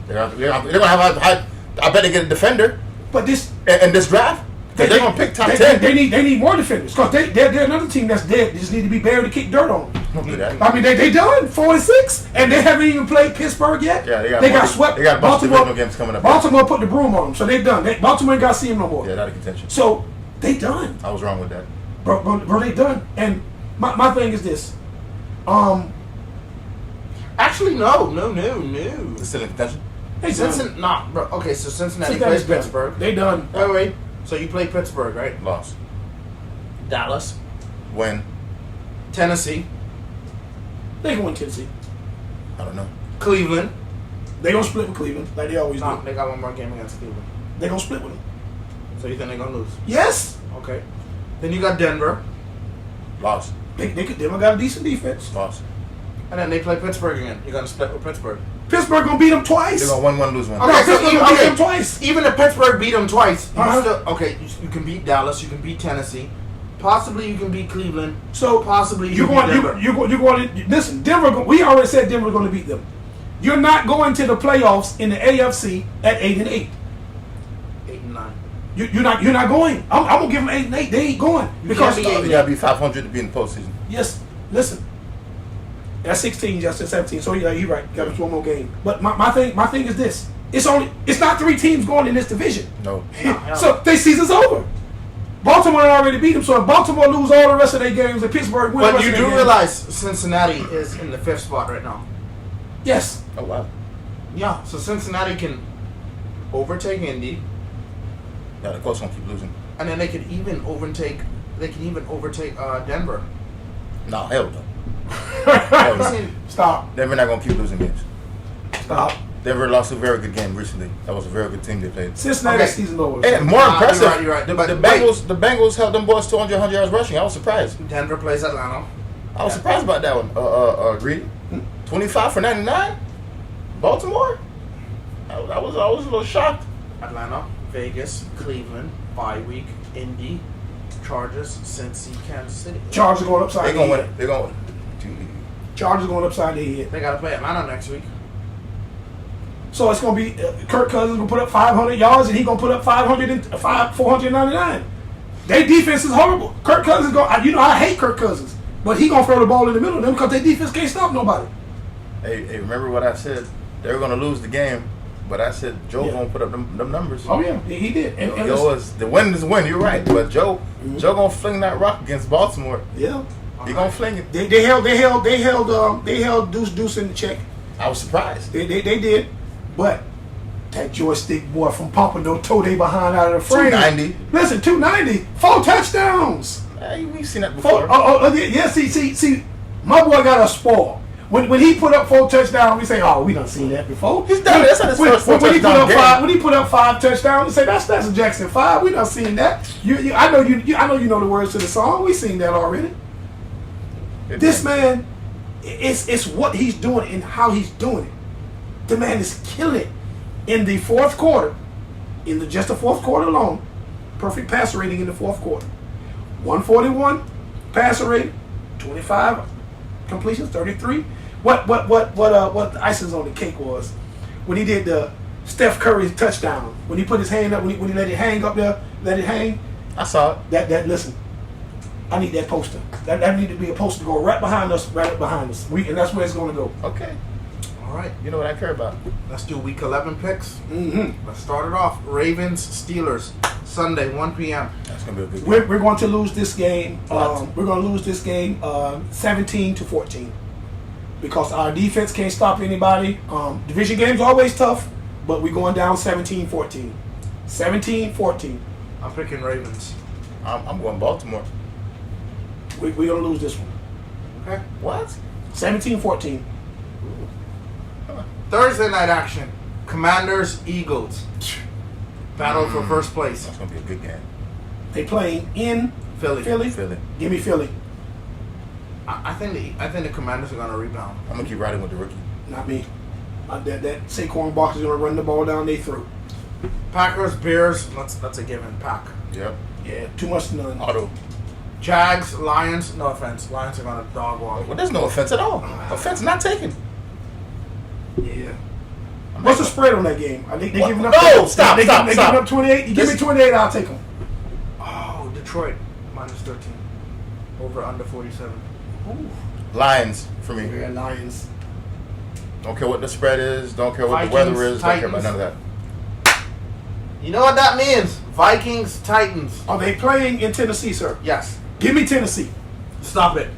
They're gonna have a high. I bet they get a defender But this. in this draft. Because they're gonna pick top 10. They need more defenders because they're another team that's dead. They just need to be buried to kick dirt on them. Don't do that. I mean, they done 4-6, and they haven't even played Pittsburgh yet. Yeah, they more- got swept. They got a bunch of divisional games coming up. Baltimore put the broom on them, so they done. Baltimore ain't got to see them no more. Yeah, not a contention. So they done, I was wrong with that. bro. They done. And my thing is this. Actually, no. It's still in contention. They done. Cincinnati, nah, bro. Okay, so Cincinnati Cincinnati's plays done. Pittsburgh. They done. Wait. So you play Pittsburgh, right? Lost. Dallas, When? Tennessee, They going Tennessee. I don't know. Cleveland. They gonna split with Cleveland like they always No, do. they got one more game against Cleveland. They gonna split with them. So you think they're gonna lose? Yes. Okay. Then you got Denver, Lost. They got a decent defense. Lost. and then they play Pittsburgh again. You're gonna split with Pittsburgh. Pittsburgh gonna beat them twice. They're gonna win one, lose one. Okay, No, so Pittsburgh even, gonna beat them twice. even if Pittsburgh beat them twice, you Uh-huh. still you can beat Dallas, you can beat Tennessee, possibly you can beat Cleveland, So possibly you you're can going. beat Denver. You're going to listen. Denver. We already said Denver's going to beat them. You're not going to the playoffs in the AFC at 8-8. 8-9. You're not going. I'm gonna give them 8-8. They ain't going because can't be You gotta be 500 to be in the postseason. yes. Listen, that's 16. Just 17. So yeah, you're right. Got us one more game. But my thing is this. It's not 3 teams going in this division. No. So their season's over. Baltimore already beat them. So if Baltimore lose all the rest of their games and Pittsburgh win the But rest you of their do games, realize Cincinnati is in the 5th spot right now. yes. Oh wow. Yeah, so Cincinnati can overtake Indy, Yeah, the Colts gonna keep losing. and then they could even overtake. Denver. No, hell no. Hell no. Stop. Denver not gonna keep losing games. Stop. Denver lost a very good game recently. That was a very good team they played. Cincinnati Okay. season over. And more Nah, impressive, you're right. The, But the wait. Bengals held them boys to 100 yards rushing. I was surprised. Denver plays Atlanta. I was surprised about that one. Greedy. 25 for 99. Baltimore. I was a little shocked. Atlanta, Vegas, Cleveland, bye week, Indy, Chargers, Cincy, Kansas City. Chargers going upside They're their gonna win head. it. They're gonna win it. Chargers going upside their head. They got to play Atlanta next week. So it's going to be Kirk Cousins going to put up 500 yards and he going to put up 499. Their defense is horrible. Kirk Cousins is going. You know I hate Kirk Cousins, but he going to throw the ball in the middle of them because their defense can't stop nobody. Hey, remember what I said? They were gonna lose the game, but I said Joe Yeah. gonna put up them numbers. Oh yeah, he did. And Joe was the win is win. You're right, but Joe gonna fling that rock against Baltimore. yeah, He gonna fling it. they held Deuce in the check. I was surprised. They did, but that joystick boy from Pompano tore they behind out of the frame. 290. Listen, 290, 4 touchdowns. Hey, we've seen that Four, before. yeah. See, my boy got a spoil. When he put up 4 touchdowns, we say, "Oh, we done seen that before." He's done it. That's not his first when he put touchdown up game. 5, when he put up 5 touchdowns, we say that's a Jackson 5. We done seen that. I know you know the words to the song. We seen that already. This man, it's what he's doing and how he's doing it. The man is killing it. In the fourth quarter, just the fourth quarter alone, perfect passer rating in the fourth quarter. 141 passer rating, 25 completions, 33. What the icing on the cake was when he did the Steph Curry's touchdown, when he put his hand up, when he let it hang up there, let it hang. I saw it. That listen, I need that poster. That need to be a poster to go right behind us, right up behind us. And that's where it's going to go. Okay. All right. You know what I care about. Let's do week 11 picks. Mm-hmm. Let's start it off. Ravens, Steelers, Sunday, 1 p.m. That's gonna be a good game. We're going to lose this game. What? We're going to lose this game 17-14 because our defense can't stop anybody. Division games are always tough, but we're going down 17-14. 17-14. I'm picking Ravens. I'm going Baltimore. We're going to lose this one. Okay. What? 17-14. Thursday night action. Commanders, Eagles. Battle for first place. That's gonna be a good game. They playing in Philly. Philly. Give me Philly. I think the Commanders are gonna rebound. I'm gonna keep riding with the rookie. Not me. That Saquon Barkley's going to run the ball down they through. Packers, Bears. That's a given. Pack. Yep. Yeah, too much none. Auto. Jags, Lions. No offense. Lions are gonna dog walk. Well, there's no offense at all. Offense not taken. Yeah. What's the spread on that game? I think they What? giving up. No, stop. They giving up 28. You give me This- 28, I'll take them. Oh, Detroit minus 13. Over under 47. Lions for me. Yeah, Lions. Don't care what the spread is. Don't care what Vikings, the weather is. Don't care about Titans. none of that. You know what that means? Vikings, Titans. Are they playing in Tennessee, sir? Yes. Give me Tennessee. Stop it.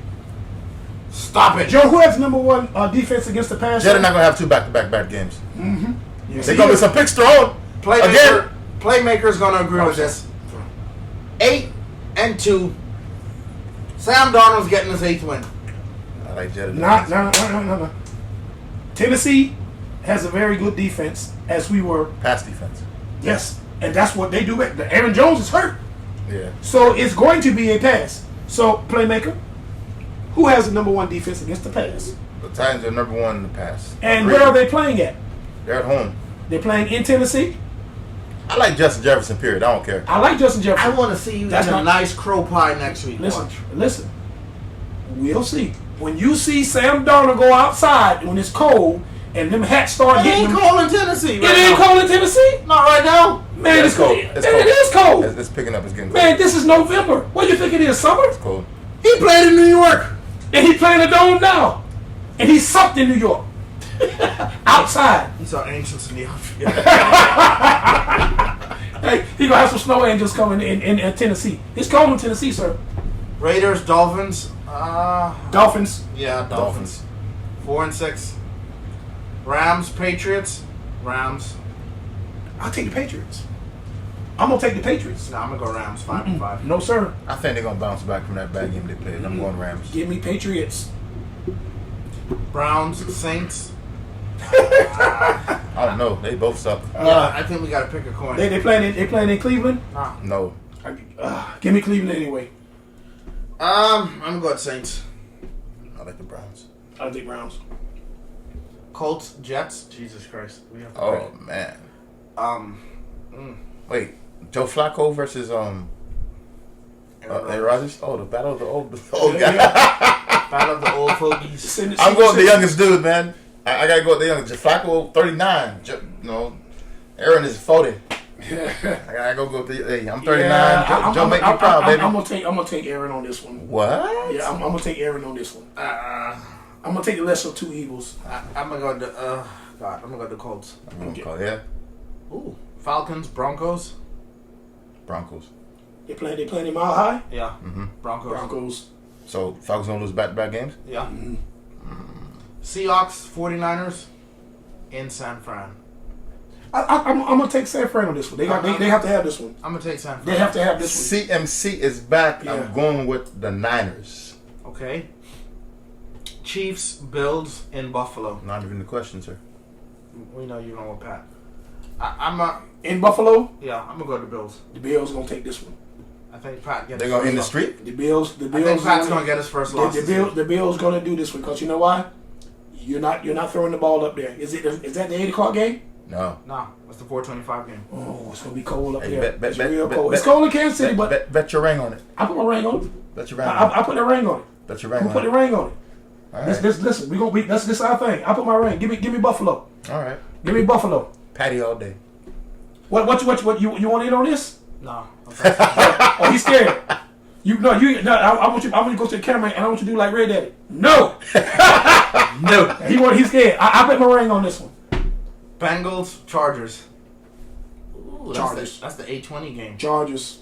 Stop it. Joe, who has number one defense against the pass? Jets are not gonna have two back-to-back bad games. Yes, There's gonna be some picks thrown. Again. Playmaker's gonna agree with this. 8-2. Sam Darnold's getting his 8th win. I like Jets. No. Tennessee has a very good defense, as we were. Pass defense. Yes, and that's what they do. Aaron Jones is hurt, Yeah. so it's going to be a pass. So, playmaker, who has the number one defense against the pass? The Titans are number one in the pass. And Agreed. where are they playing at? They're at home. They're playing in Tennessee. I like Justin Jefferson. Period. I don't care. I like Justin I Jefferson. want to see you That's eat a not- nice crow pie next week. Listen, Watch. listen. We'll see. When you see Sam Darnold go outside when it's cold and them hats start It hitting ain't them, cold in Tennessee. it Right ain't now. cold in Tennessee. Not right now. Man, Yeah, it's cold. It's It is cold. It's picking up. It's getting Man, cold. this is November. What do you think it is? Summer? It's cold. He played in New York. And he playing a dome now. And he sucked in New York. Outside. He saw angels in the outfield. Hey, he gonna have some snow angels coming in Tennessee. It's cold in Tennessee, sir. Raiders, Dolphins. Dolphins. Yeah, Dolphins. 4-6. Rams, Patriots. Rams. I'll take the Patriots. I'm gonna take the Patriots. Nah, I'm gonna go Rams. 5-5. No, sir. I think they're gonna bounce back from that bad game they played. I'm going Rams. Give me Patriots. Browns, Saints. I don't know. They both suck. Yeah, I think we gotta pick a coin. They playing in Cleveland. Nah. No. Give me Cleveland anyway. I'm gonna go with Saints. I like the Browns. I'll take Browns. Colts, Jets. Jesus Christ. We have to Oh man. pick. Wait. Joe Flacco versus Aaron Aaron Rodgers. Rodgers. Oh, the battle of the old guy. Battle of the old fogies. I'm going with the youngest dude, man. I gotta go with the youngest. Flacco 39. Aaron is 40. I gotta go with the. Hey, I'm 39. Yeah, Joe, make me proud, baby. I'm gonna take Aaron on this one. What? Yeah, I'm gonna take Aaron on this one. I'm gonna take the lesser of two evils. I'm gonna go to I'm gonna go to Colts. I'm gonna call Ooh, Falcons, Broncos. Broncos. They playing in Mile High. Yeah, Broncos. Broncos. So Falcons gonna lose back-to-back games. Yeah. Seahawks, 49ers in San Fran. I'm gonna take San Fran on this one. They have to have this one. I'm gonna take San Fran. They have to have this one. CMC is back. Yeah. I'm going with the Niners. Okay. Chiefs, Bills in Buffalo. Not even the question, sir. We know you're going with Pat. I'm a In Buffalo, I'm gonna go to the Bills. the Bills gonna take this one. I think Pat gets. They're gonna end the streak. The Bills. I think Pat's gonna get his first loss. The Bills gonna do this one because you know why? You're not throwing the ball up there. Is that the 8 o'clock game? No. Nah, that's the 425 game. Oh, it's gonna be cold up Hey, there. bet- It's bet- real bet- cold. bet- It's cold in Kansas City, but Bet your ring on it. I put my ring on it. Bet your ring on it. I put the ring on it. Bet your I'm ring gonna put on the it. ring on it. All This, right. listen, this our thing. I put my ring. Give me Buffalo. All right. Give me Buffalo. Patty all day. What you want in on this? No. Oh, he's scared. I want you to go to the camera and I want you to do like Red Daddy. No. No. He's scared. I bet my ring on this one. Bengals, Chargers. Ooh, Chargers. That's the 8:20 game. Chargers.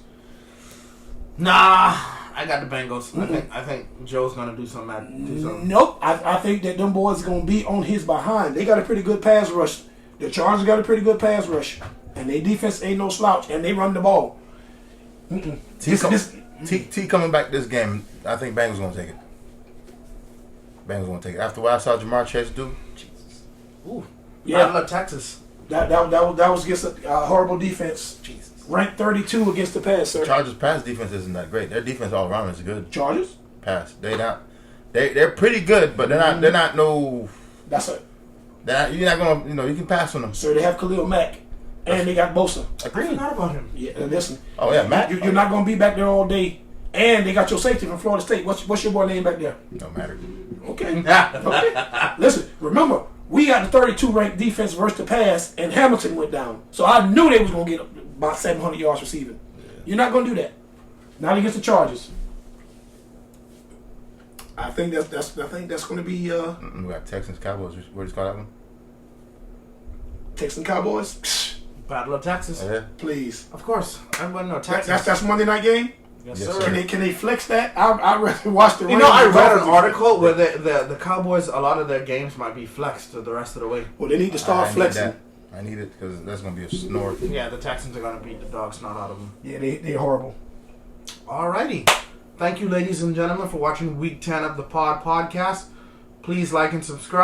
Nah, I got the Bengals. I think Joe's gonna do something. Nope. I think that them boys are gonna be on his behind. They got a pretty good pass rush. The Chargers got a pretty good pass rush, and their defense ain't no slouch, and they run the ball. T coming back this game. I think Bengals gonna take it. Bengals gonna take it. After what I saw Jamar Chase do, Jesus. Ooh. Yeah. I love Texas. That was against a horrible defense. Jesus. Ranked 32 against the pass, sir. Chargers pass defense isn't that great. Their defense all around is good. Chargers? Pass. They're pretty good, but they're not no. That's it. You're not gonna you can pass on them. Sir, they have Khalil Mack, and they got Bosa. I Agreed. forgot about him. Yeah, listen. Oh yeah, Matt. You're not gonna be back there all day, and they got your safety from Florida State. What's your boy name back there? No matter. Okay. Okay. Listen, remember, we got the 32 ranked defense versus the pass, and Hamilton went down. So I knew they was gonna get about 700 yards receiving. You're not gonna do that. Not against the Chargers. I think that's gonna be We got Texans, Cowboys. What do you call that one? Texans Cowboys. Psh, Battle of Texas. Yeah. please. Of course. Everybody know Texas. That's Monday night game. yes, Yes, sir. sir. Can they flex that? I'd rather watch the. You know, I Rams read an Dolphins. article where the Cowboys, a lot of their games might be flexed to the rest of the way. Well, they need to start I flexing. Need that. I need it because that's gonna be a snore. Yeah, the Texans are going to beat the dog snot out of them. Yeah, they're horrible. Alrighty. Thank you, ladies and gentlemen, for watching Week 10 of the Pod Podcast. Please like and subscribe.